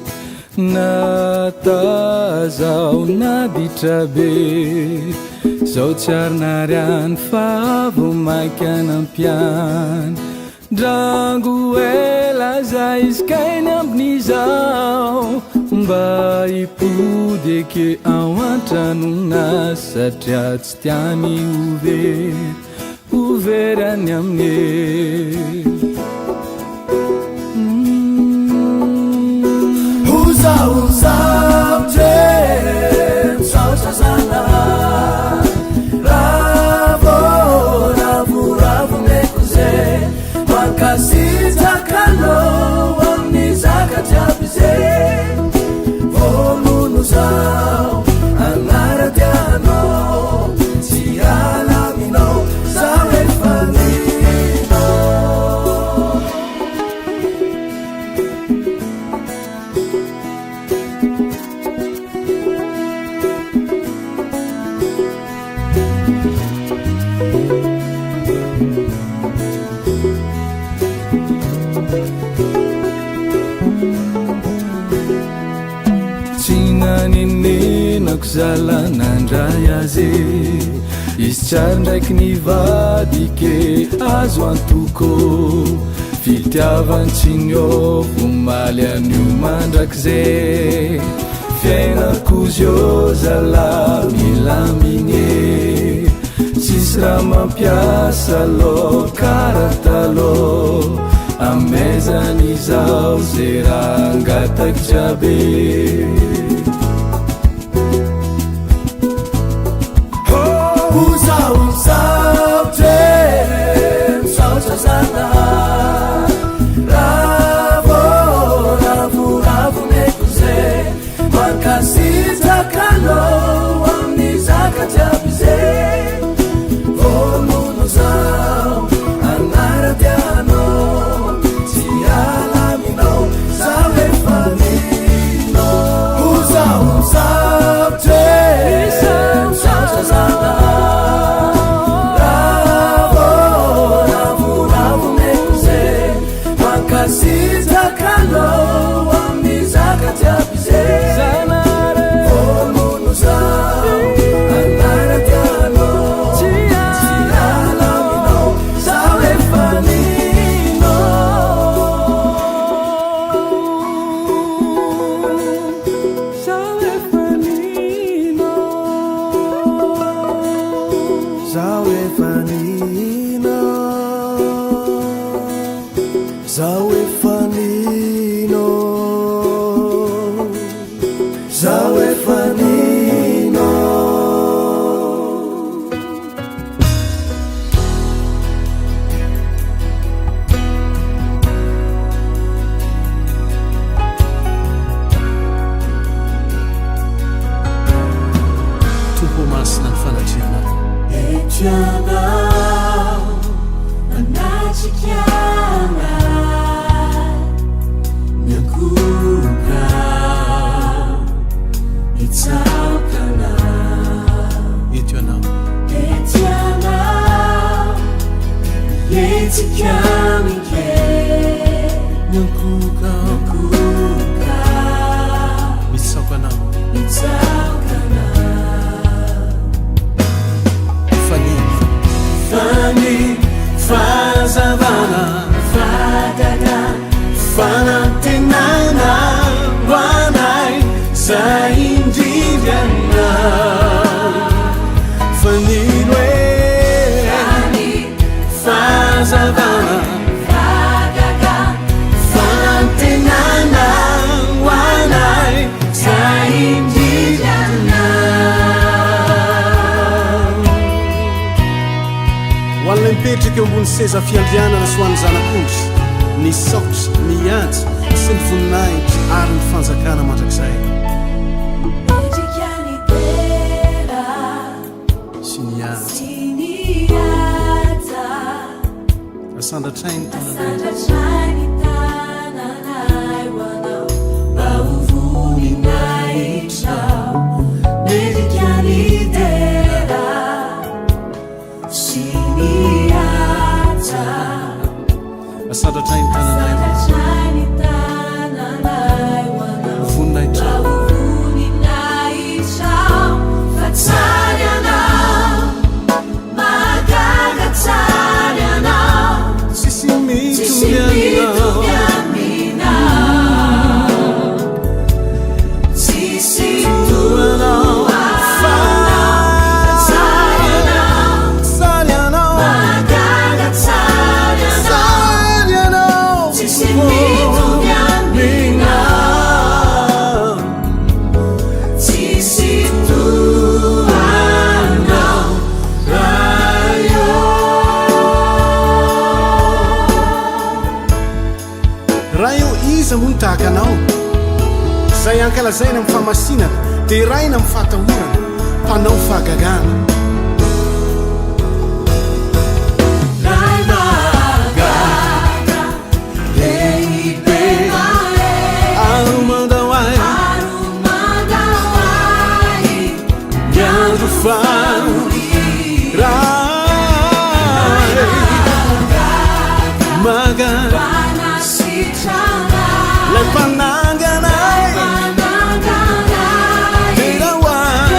Speaker 9: natazao naditrabe zao tsy arinariany fa vo maiky anampiany drango ela zay izy kainy ambin'izao mba hipodeke ao antranona satria tsy tiany overany amine
Speaker 8: Usau jem sausazana Ravo mekuze Makasita kano Wamnizaka jabize Vomunuzao Angaratiano Tiala mino Zawefalino
Speaker 9: fiainako zalanandray azy izy tsary ndraiky nivadike azo antoko fitiavantsynyovo maly anio mandraky zay fiainako zio zala milamine tsisy raha mampiasa lo karatalo amezany zao zay raha angataky jiaby
Speaker 8: Uzao tre msaotra sana ravo nekuze makasita kano amni zaka jabize vomuno zao anaradiano tialamino zawe fanino uzao tre msaotra sana Sita kalo amizaka jabize Omuno zao anara diano Tialamino zawe fanino Zawe fanino Zawe fanino Zawe fanino Zawe fanino
Speaker 4: Tumpo masina ny fanatriana
Speaker 7: Etiana anachikiana Nyakuka Itsaukana
Speaker 4: Etiana
Speaker 7: Etiana Yetikamike
Speaker 4: Nyakuka Itsaukana Fani Fazavana
Speaker 7: Fadaga
Speaker 4: Fanantinana Wanai Saindiana Fanilwe Fazavana
Speaker 7: Fadaga
Speaker 4: Fanantinana Wanai Saindiana Walla impetraka ambony seza fiandrianana soany zanak'ondry ny saotry ny antsy sy ny voninahitry ary ny fanjakana mandrakizay sy ny ata asandratrainy
Speaker 7: tananay bauvuninaitra medikanidera siniata
Speaker 4: asandratrainy tananay voninahitra sisy mitombiana mony tahaka anao zay ankalazaina amin'ny famasinana dia raina amin'ny fahatahorana mpanao fahagagana aromandawai miandro faray maga Lai pananganai Tirawan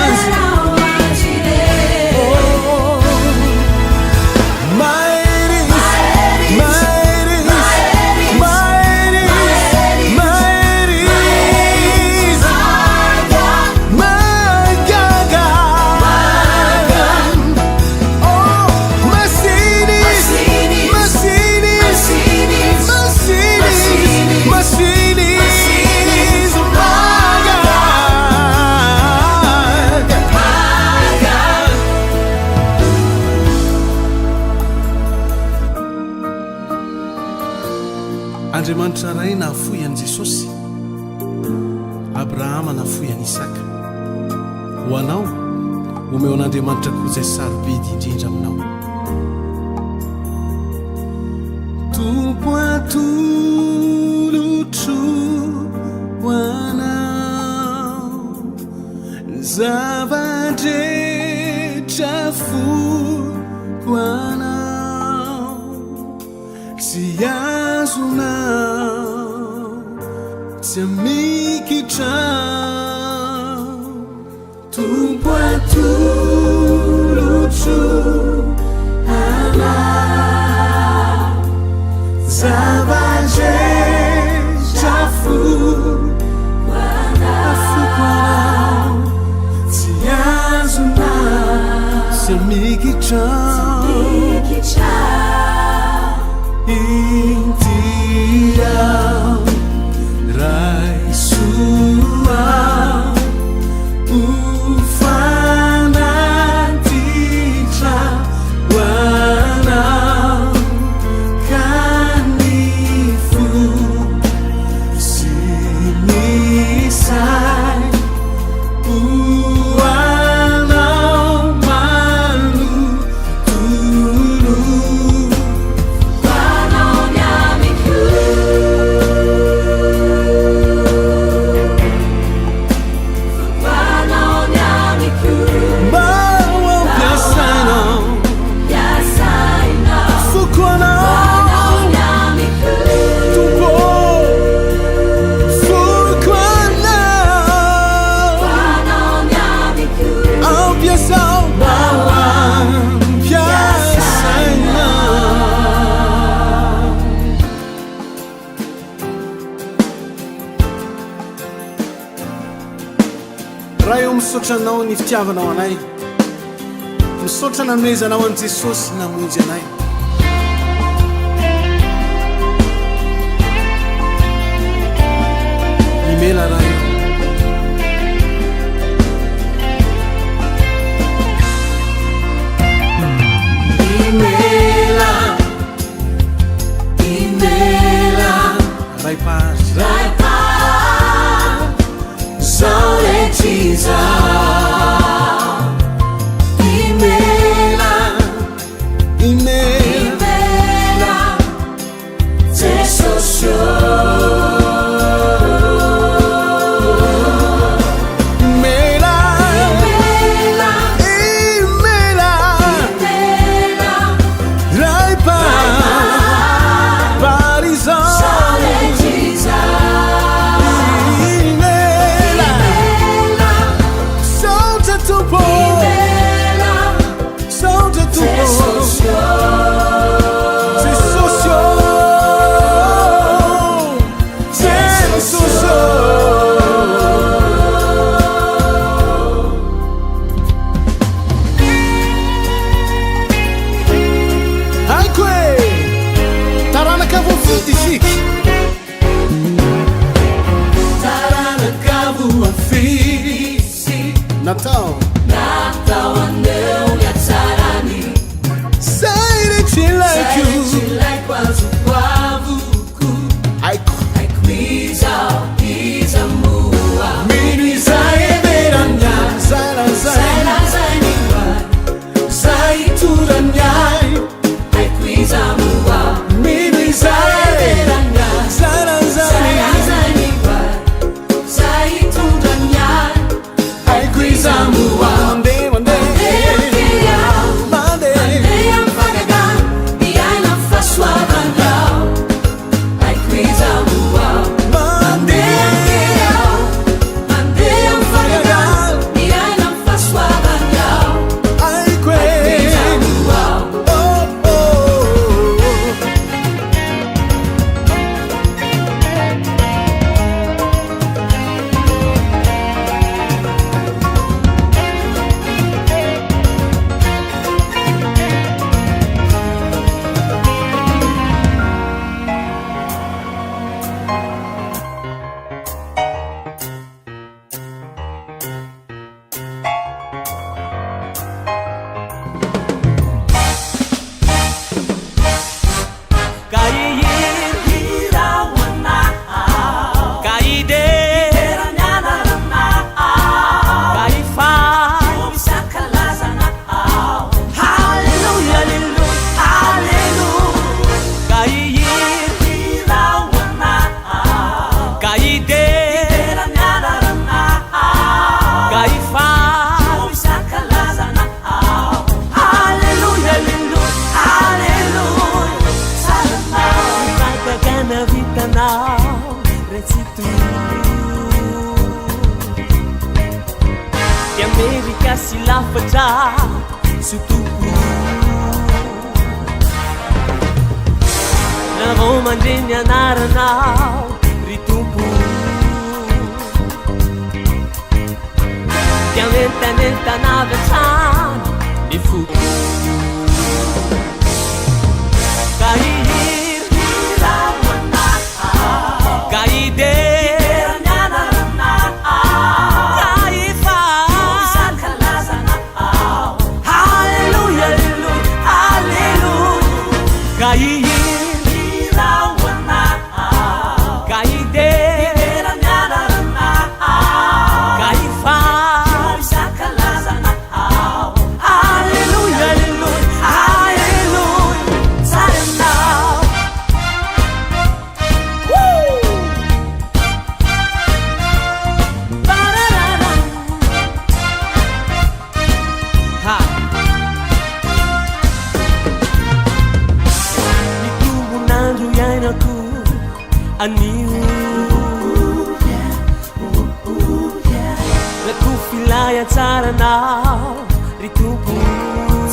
Speaker 4: andriamanitra ray nahafoy an' jesosy abrahama nahafoy an' isaka ho anao omeo an'andriamanitra koa izay sarobedy indrindra aminao tompo atolotro ho anao zavadretra foko anao sy azonao tsy amikitrao tompo atolotro anao zavadretra foko anao tsy azonao sy amikitrao intiao raisuao ufanatitra wanao kanifu sinisai uanao malu tulu misaotranao ny fitiavanao anay misaotra nanomezanao an' jesosy namonjy anay imela raha io imela imela ray page zao leciza imela imela jesosio imela imela imela imela raipa parizo zao leciza imela
Speaker 8: retsitu di Amerika sy lafatra sotopo navao mandreny anaranao ry tompo di amentanentanavyatrano ny foko Lakufilaya tsaranao ry tompo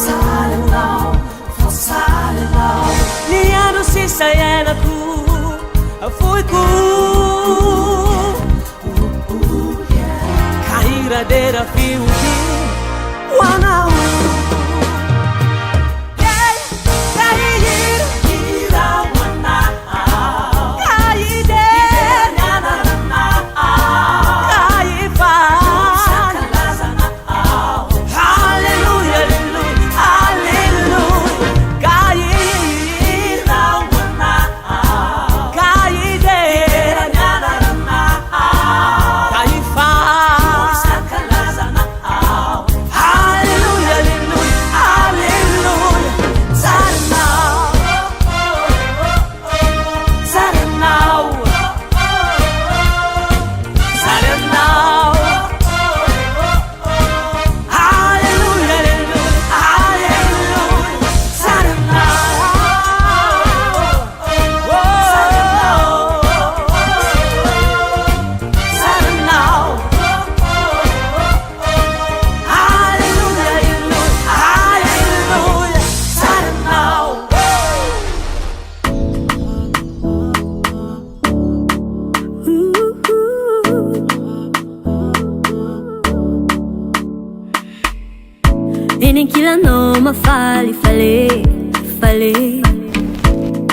Speaker 8: tsaranao fa tsaranao ny ano sisa iainako afoiko kahiradera fiody hoanao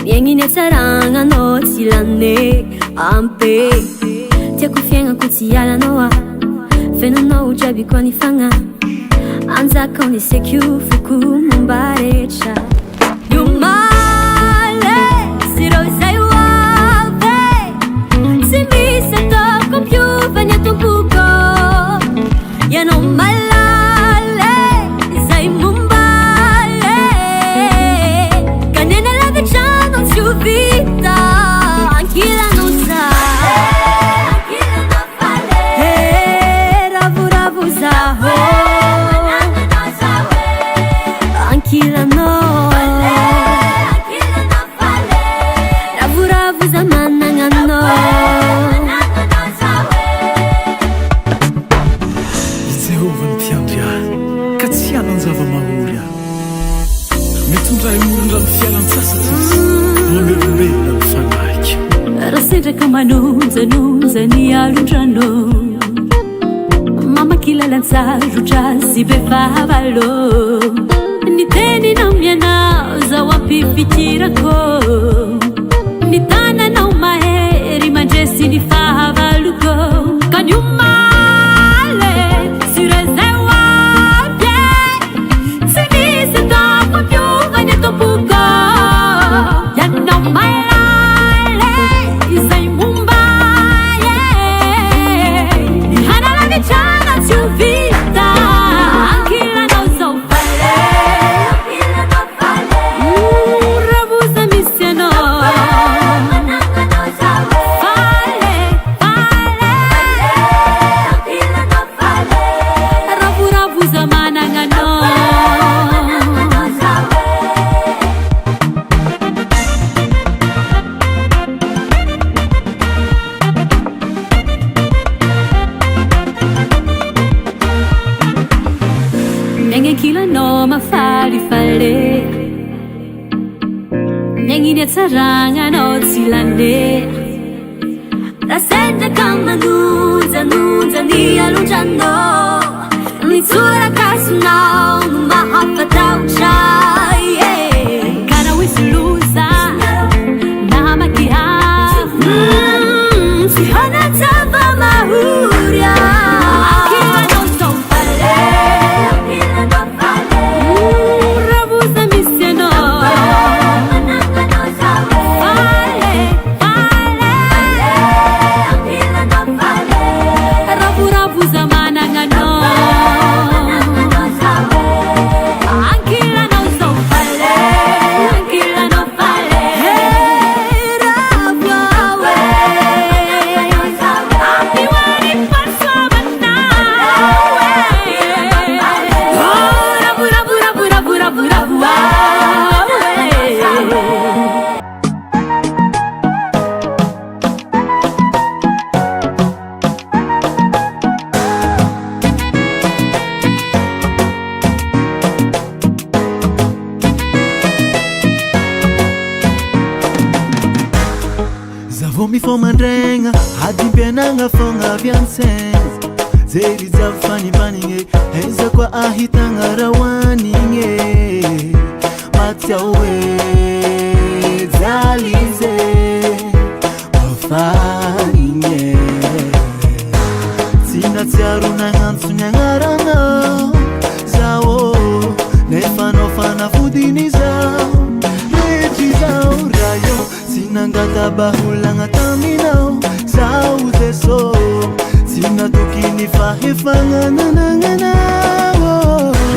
Speaker 8: Miengine saranga no silane ampe Tiako fiainako tsy alanoa Fenonao jiaby koa ny fagna Anjaka ny sekio foko momba rehetra Niomale sirao izay hoavy Tsy misy ataoko ampiova ny atompoka Ianao malale izay mombale Kanena lavetrano tsy ho vita Ankilano za Ravoravo zaho Ankilano Ravoravo za managnano
Speaker 3: Jehova ny tiandriany ka tsy hanan zava-mahory aho mitondra imorondra ny fialan-tsasatra izy mamelombelona ny fanahiky
Speaker 7: raha sendraka manonjanonja ny alondrano mamakilalan-tsarotra sy bevavalo ny teninao mianao zao ampifikirako ny tananao mahery mandresy ny fahavaloko ka ny omaly sirezay hoavy tsy nisy ataoko ampiova ny atompoka ianao malale izay momba ny hanalavitrana tsy ho vita ankilanao zao vale raboza misy anao fale Nengine tsaranga no tsilande Rasenda kama nunza ni alujando Nitsura kasunao numa apataucha Kana wisiluza na makia Sihona tava mahuria Akila no sompale Akila no fale Rabuza misiano Mananga no sabe Fale, fale Akila no fale Rabuza mananga no Mananga no sabe Akila no sompale Akila no fale Rabuawe Amiwani paswa manawe Rabu
Speaker 1: Zavomi fomandrenga hadimpenanga fonga vyansen Zeri zafani paninge Heza kwa ahitanga rawaninge Matyawe zalize Wafaninge Sina tiaruna hansu nyangaranga Zawo Nefano fana fudini zao Reji zao rayo Sinangata bahulanga taminao Sauze so Sina tukini fahifanga nanangana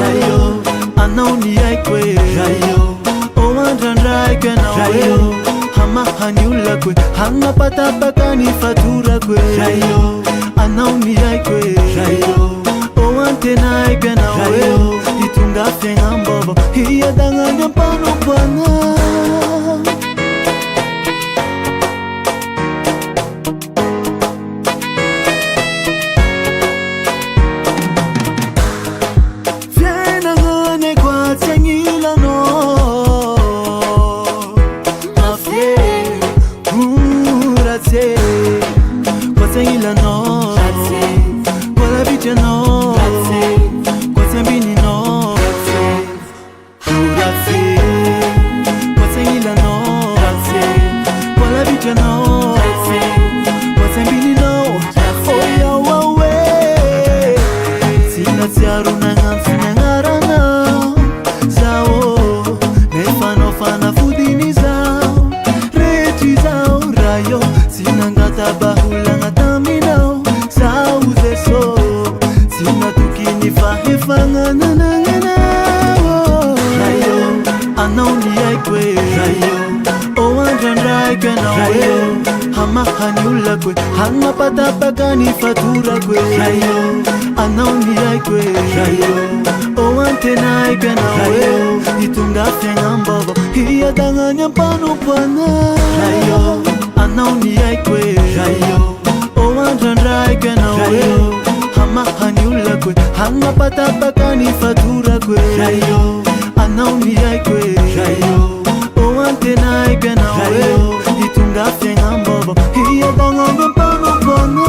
Speaker 1: Rayo Anauni aikwe Rayo Owandrandrai kena Rayo Hama hanyula kwe Hanga patapaka ni fatura kwe Rayo Anauni aikwe Rayo Owantenai kena Rayo Itunga fenga mbobo Hiya danganya pano bwana Hanga patapaka ni fatura kwe Rayo Anauni aikwe Rayo Owantena aikena Rayo Itunga fenga mbobo Hiya danganya pano pana Rayo Anauni aikwe Rayo Owantena aikena Rayo Hama hanyula kwe Hanga patapaka ni fatura kwe Rayo Anauni aikwe Rayo Owantena aikena Rayo Itunga fenga mbobo Hiya danganya pano pana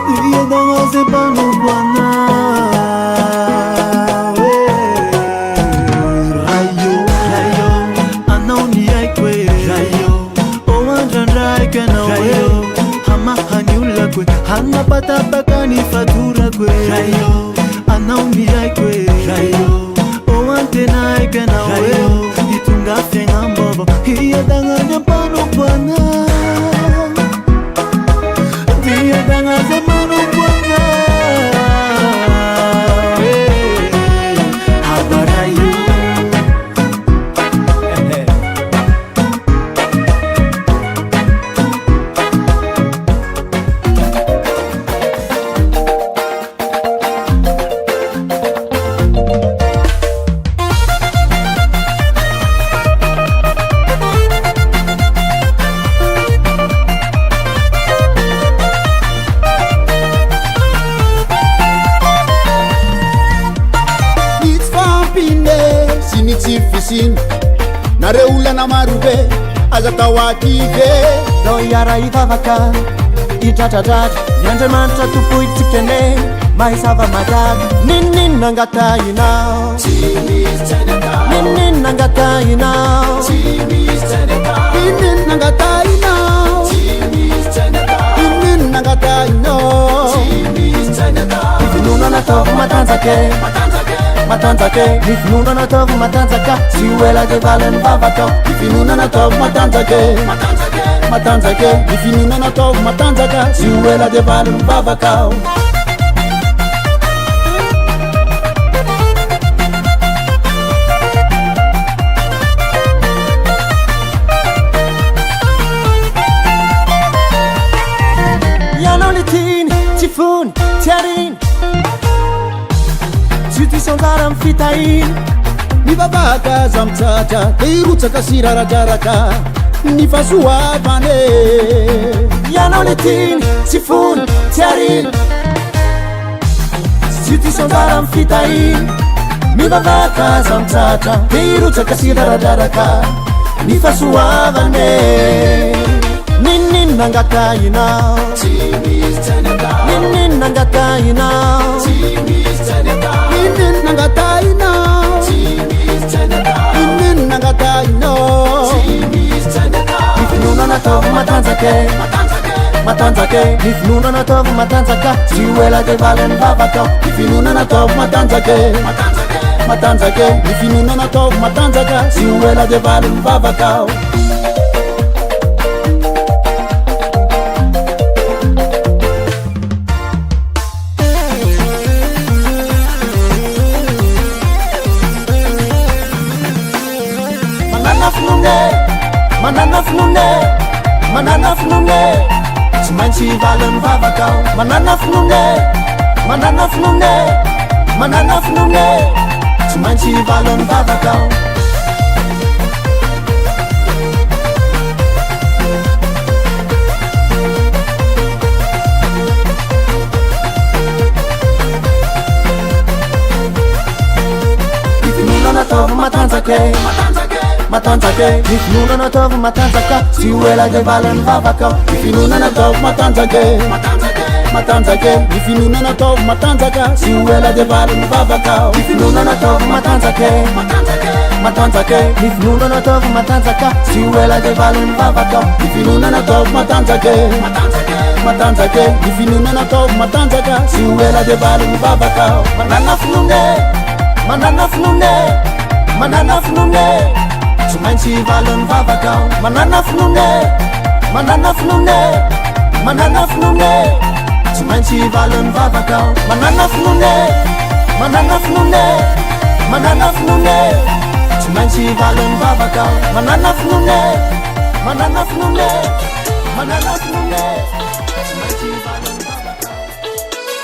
Speaker 1: Hiya danganya pano pana Rayo Rayo Anauni aikwe Rayo Owandrandrai kena Rayo Hama hanyula kwe Hanga patapaka ni fatura kwe Rayo Anauni aikwe Rayo Owantena aikena Rayo Itunga fenga mbobo Hiya danganya pano pana Hiya danganya pano pana Habarayo
Speaker 5: marobe aza tao akivy nao iara ivavaka itratratratra Niandriamanitra tompoitsika mahay zava-mahagaga ninninona angatahinao ninninona angatahinao ninninona angatahinao ninninona angatahinao ny finoana nataoko matanjake matanjake ny finoana nataoko matanjaka sy ho ela de valany vavakao ny finoana nataoko matanjake matanjake ny finoana nataoko matanjaka sy ho ela de valany vavakao Tifuni, tiarini Sitisanzara mfitaini Nivavaka za mtata Teirutsaka sirarajaraka Nifasuavane Yanolitini, tifuni, tiarini Sitisanzara mfitaini Nivavaka za mtata Teirutsaka sirarajaraka Nifasuavane Ninninona angatahinao ninninona angatahinao ninninona angatahinao ninninona angatahinao ny finoana nataoko matanjake matanjake ny finoana nataoko matanjaka sy ho ela de valany vavakao ny finoana nataoko matanjake matanjake ny finoana nataoko matanjaka sy ho ela de valany vavakao manana finoane tsy maintsy valany vavakao manana finoane tsy maintsy valany vavakao ny finoana nataoko matanjake matanjake ny finoana nataoko matanjaka sy ho ela de valany vavakao ny finoana nataoko matanjake matanjake ny finoana nataoko matanjaka sy ho ela de valany vavakao ny finoana nataoko matanjake matanjake ny finoana nataoko matanjaka sy ho ela de valany vavakao ny finoana nataoko matanjake matanjake ny finoana nataoko matanjaka sy ho ela de valany vavakao manana finoane tsy maintsy valany vavakao manana finoane tsy maintsy valany vavakao manana finoane tsy maintsy valany vavakao manana finoane tsy maintsy valany vavakao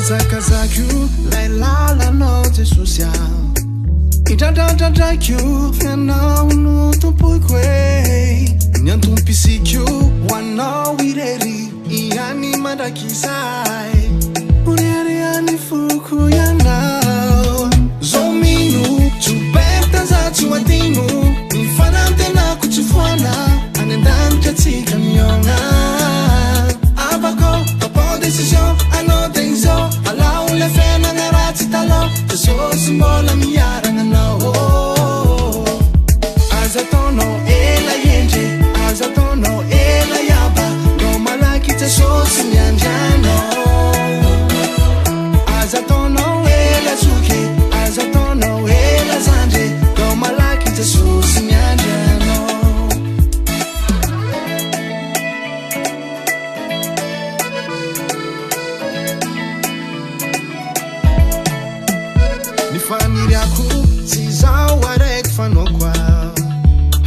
Speaker 6: Zakazakyu lailala note social Idradradradrakyu fianao no tompoikwe Nyantumpisikyu wanao ireri Iani mandakisai Uriariani fuku yanao Zominu Chuberta za chuatinu Nifanante na kuchufwana Anendan chatika miona Abako, topo decision Ano denzo Alau le fena ngarati talo Teso simbola miaranga no Azatono ela yenje Azatono ela yaba No malaki teso sinyanjano Azatono ela suke Azatono ela zanje No malaki teso sinyanjano Família si zao arek fanokwa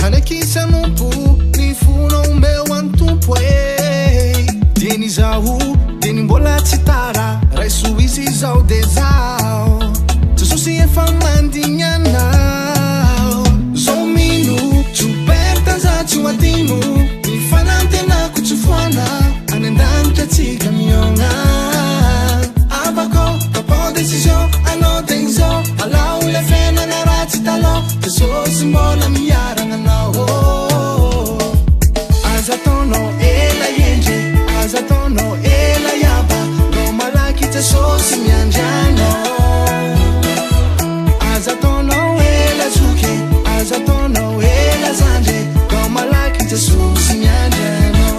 Speaker 6: Hanekisa numpu ni funo meu antupwe Deni zau deni mbola tsitara Rai suisi zao de zao Tsusi e famandinha nao Zominu chuperta za chuatinu Ni fanante na kuchufu foana anendamitra tsika miona abako tapao décision anao de izo alao le fiainana ratsy talo jesosy mbola miaragna anao aza taonao ela endry aza taonao ela iaba no malaky jesosy miandrianao aza taonao ela zoky aza taonao ela zandry no malaky jesosy miandrianao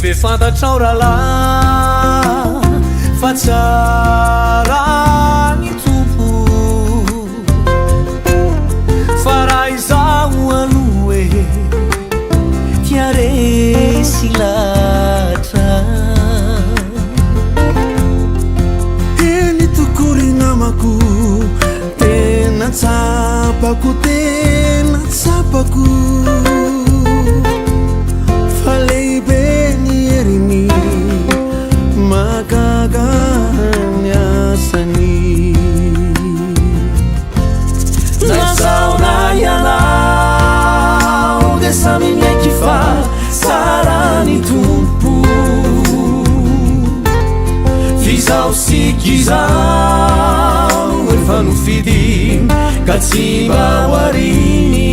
Speaker 8: ve fantatrao rahalahy fa tsara ny tompo fa raha izaho aloha e tia resy latra
Speaker 6: eny tokory namako tena tsapako fa lehibe ny heriny magaga ny asany
Speaker 8: nazaona ianao de samy meky fa tsara ny tompo fizao sikizao efa nofidy ka tsy mba hoariny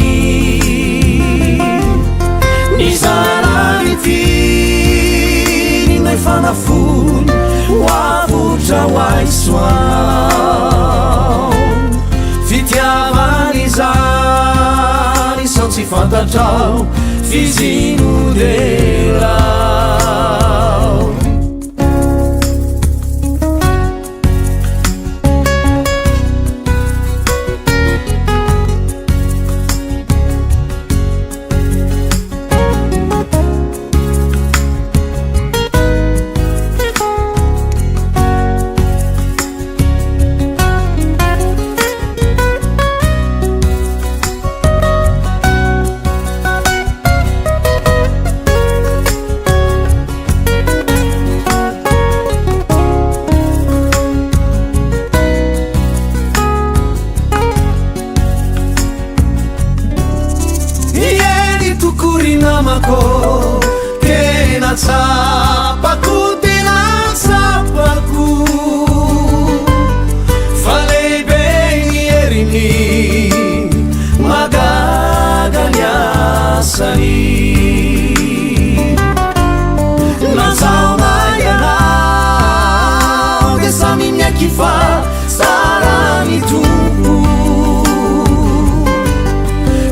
Speaker 8: ny zarany tiny nay fanafony hoavotra hoaisoao fitiavany zany sao tsy fantatrao fizinodera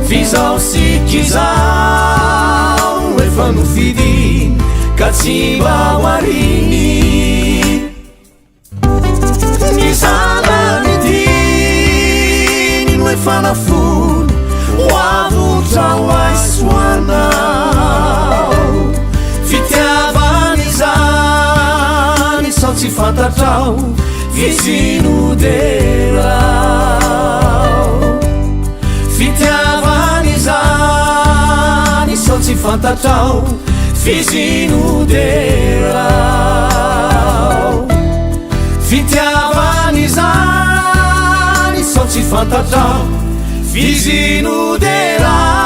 Speaker 8: fizao sikizao efa nofidy ka tsy mba hoariny ny zanany tiny no efa nafony hoavotra hoaisoanao fitiavany zany sao tsy fantatrao fizinodera fitiavany zany sao tsy fantatrao fizinodera fitiavany zany sao tsy fantatrao fizinodera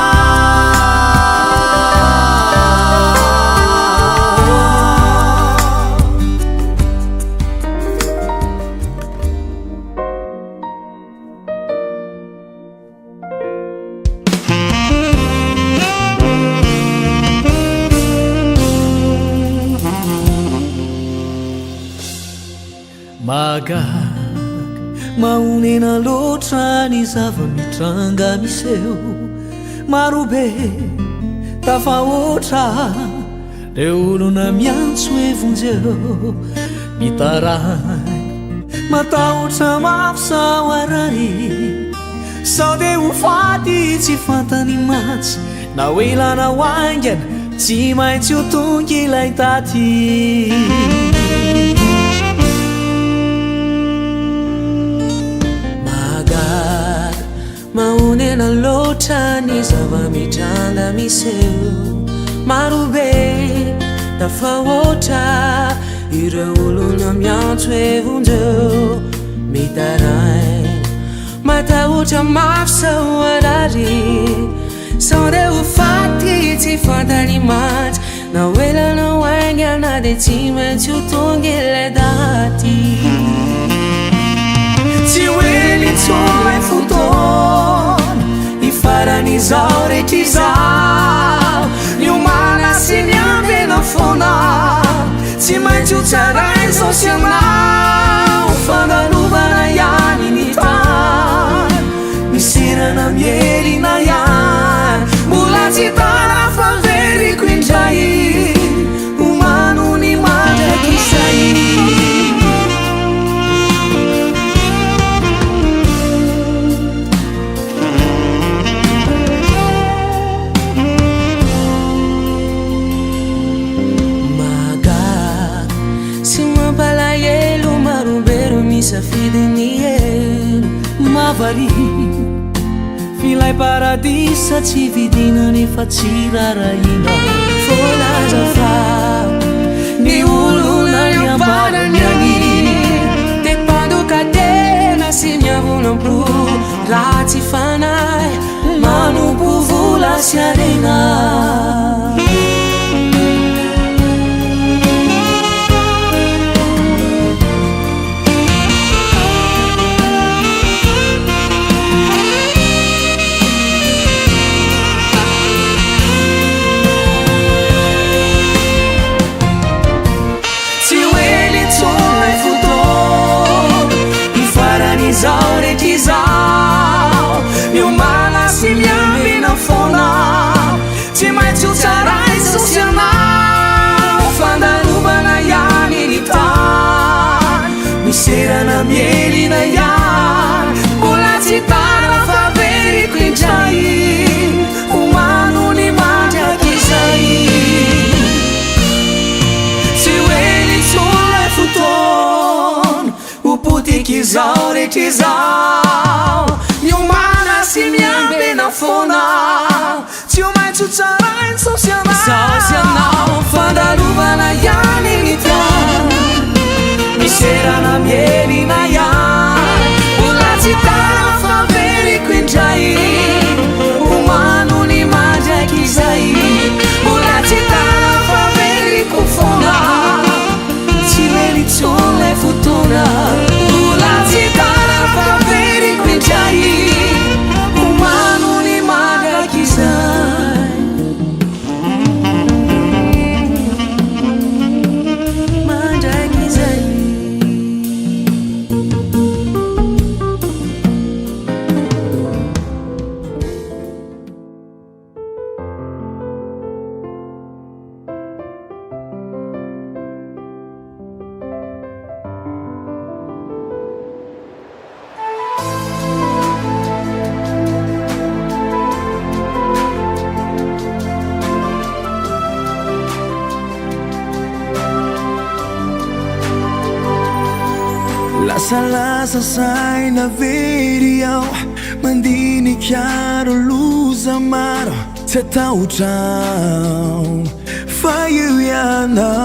Speaker 8: Magaga maonena loatra ny zava-mitranga miseho marobe tafahoatra le olona miantso evonjeo mitaray matahotra mafy sao arary sao de ho faty tsy fantany matsy na hoe lana hoaingana tsy maintsy ho tonga ilay taty
Speaker 10: maonena loatra ny zava-mitranga miseho marobe tafahoatra ireo olona miantso evondreo mitaray matahotra mafy sao arary sao de ho faty tsy fantany matsy na hoe lana hoaingana de tsy maintsy ho tonga ilay daty
Speaker 8: tsy hoe nitsomay fotoana ifaran'izao rehetra izao ny omana sy ny ambena foana tsy maintsy ho tsaray zao sy anao fananovana ihany ny tany misirana mielina ihany mbola tsy tara fa veriko indray
Speaker 10: misafidiny elo
Speaker 8: mavari filay paradisa tsy vidinany fa tsy rarahina
Speaker 10: volazafa ny olona ambarany any de pandoka tena sy miavonam-bro raha tsy fanay manompo vola sy arena
Speaker 8: Zao rehetra izao miomana sy miambina foana tsy maintsy ho tsaray sosianao fandarovana ihany ny tany miserana mielina ihany mbola tsy tara fa veriko indray homano ny mandraky izay tsy hoe nitsonay fotoana potiky zao rehetra izao miomana sy miambina foana tsy ho maintsy ho tsaray ny sosianao fandarovana ihany ny tany miserana mielina ihany mbola tsy tara fa veriko indray homano ny mandraky izay mbola tsy tara fa veriko foana tsy hoe nitsonay fotoana
Speaker 6: Lasa saina very aho mandinikaro loza maro tsy atahotrao fa io ianao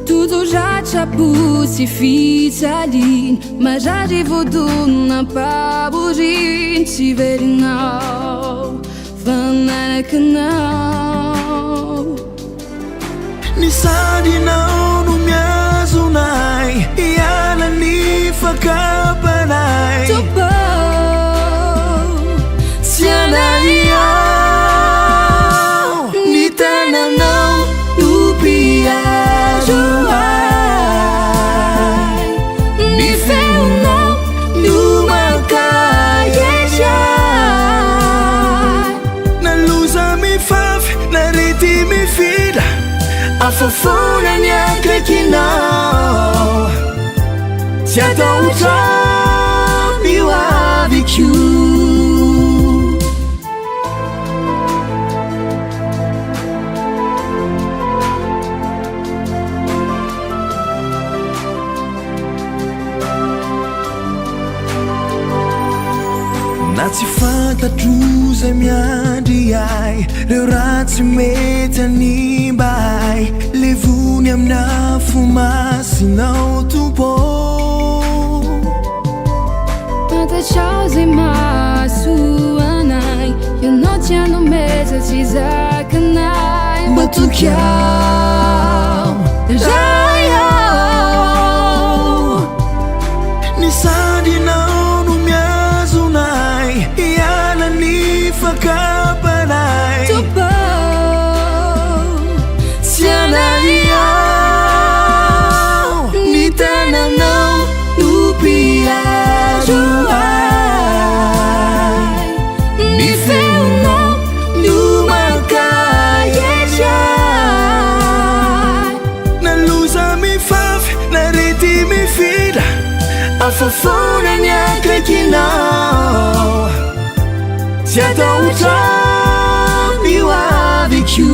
Speaker 2: tuturatra pusi fitsalin marary vodona paborin tsy verinao fanarakanao
Speaker 6: ny sadinao no miazonay iala ny fakapanay
Speaker 2: tsy anaiao
Speaker 6: ny tananao no piazoay
Speaker 2: ny feonao no makayesay
Speaker 6: naloza mifafy narety mifila afafona ny akaikinao tsy atahotrao ny hoaviko na tsy fantatro zay miandry ay reo raha tsy mety animbay levony amina fomasinao tompo
Speaker 2: fantatrao zay mahasoanay ianao tsy anomeza tsy zakanay
Speaker 6: matokiao rayao ny sadinao no miazonay iala ny fakapanay
Speaker 2: tsy anaiao
Speaker 6: ny tananao no piazoay
Speaker 2: ny feonao no makayesay
Speaker 6: naloza mifafy narety mifila afafona ny akaikinao tsy atahotrao ny hoaviko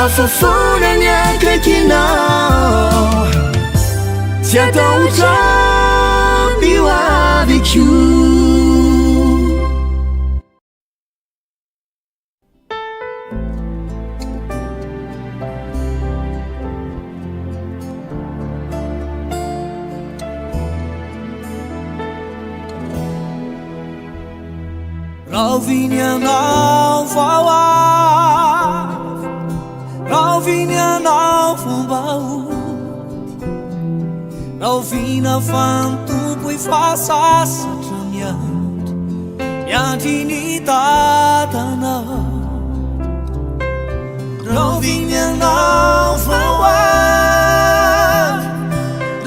Speaker 1: afafonany akaikinao tsy atao trapio aviko
Speaker 8: Rovinianao vao avy, rovinianao fombao, rovina fa ny tompo ifasasatra miandry, miandry ny tatanao. Rovinianao vao avy,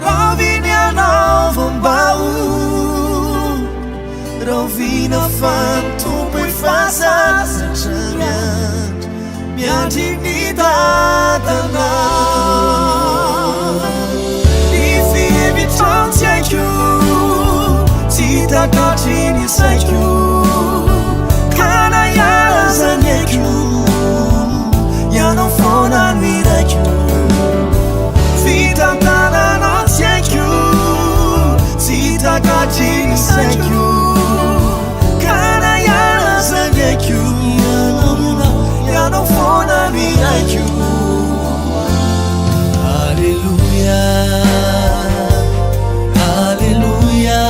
Speaker 8: rovinianao fombao, rovina fa ny tompo ifasasatra miandry, miandry ny tatanao. Ny fihevitrano tsy haiko, tsy takatry ny saiko, ka na iazany haiko, ianao foana no iraiko. Fitantananao tsy haiko, tsy takatry ny saiko, ianao foana no iraiko. Alleluia, alleluia,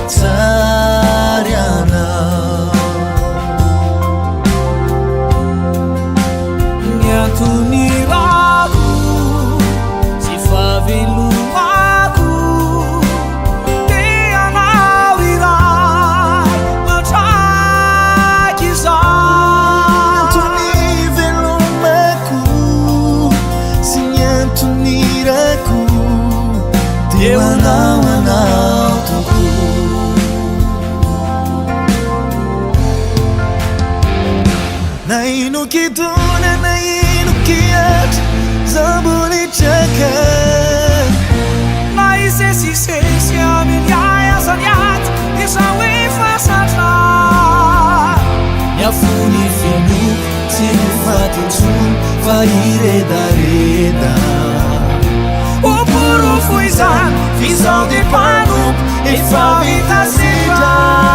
Speaker 8: tsary anao. Ny antonirako tsy fahavelomako dia anao iray matraky izaho.
Speaker 1: Antony velomako sy ny antonirako dia anao tokoa. Na ino kidona na ino kiatra zambony traka,
Speaker 8: na isesisesy amin'ny aiazany aty izao efasatra.
Speaker 1: miafony fenoko tsy mifatintsony fa iredareda.
Speaker 8: O porofo izany, visão de panuco, e favita seja.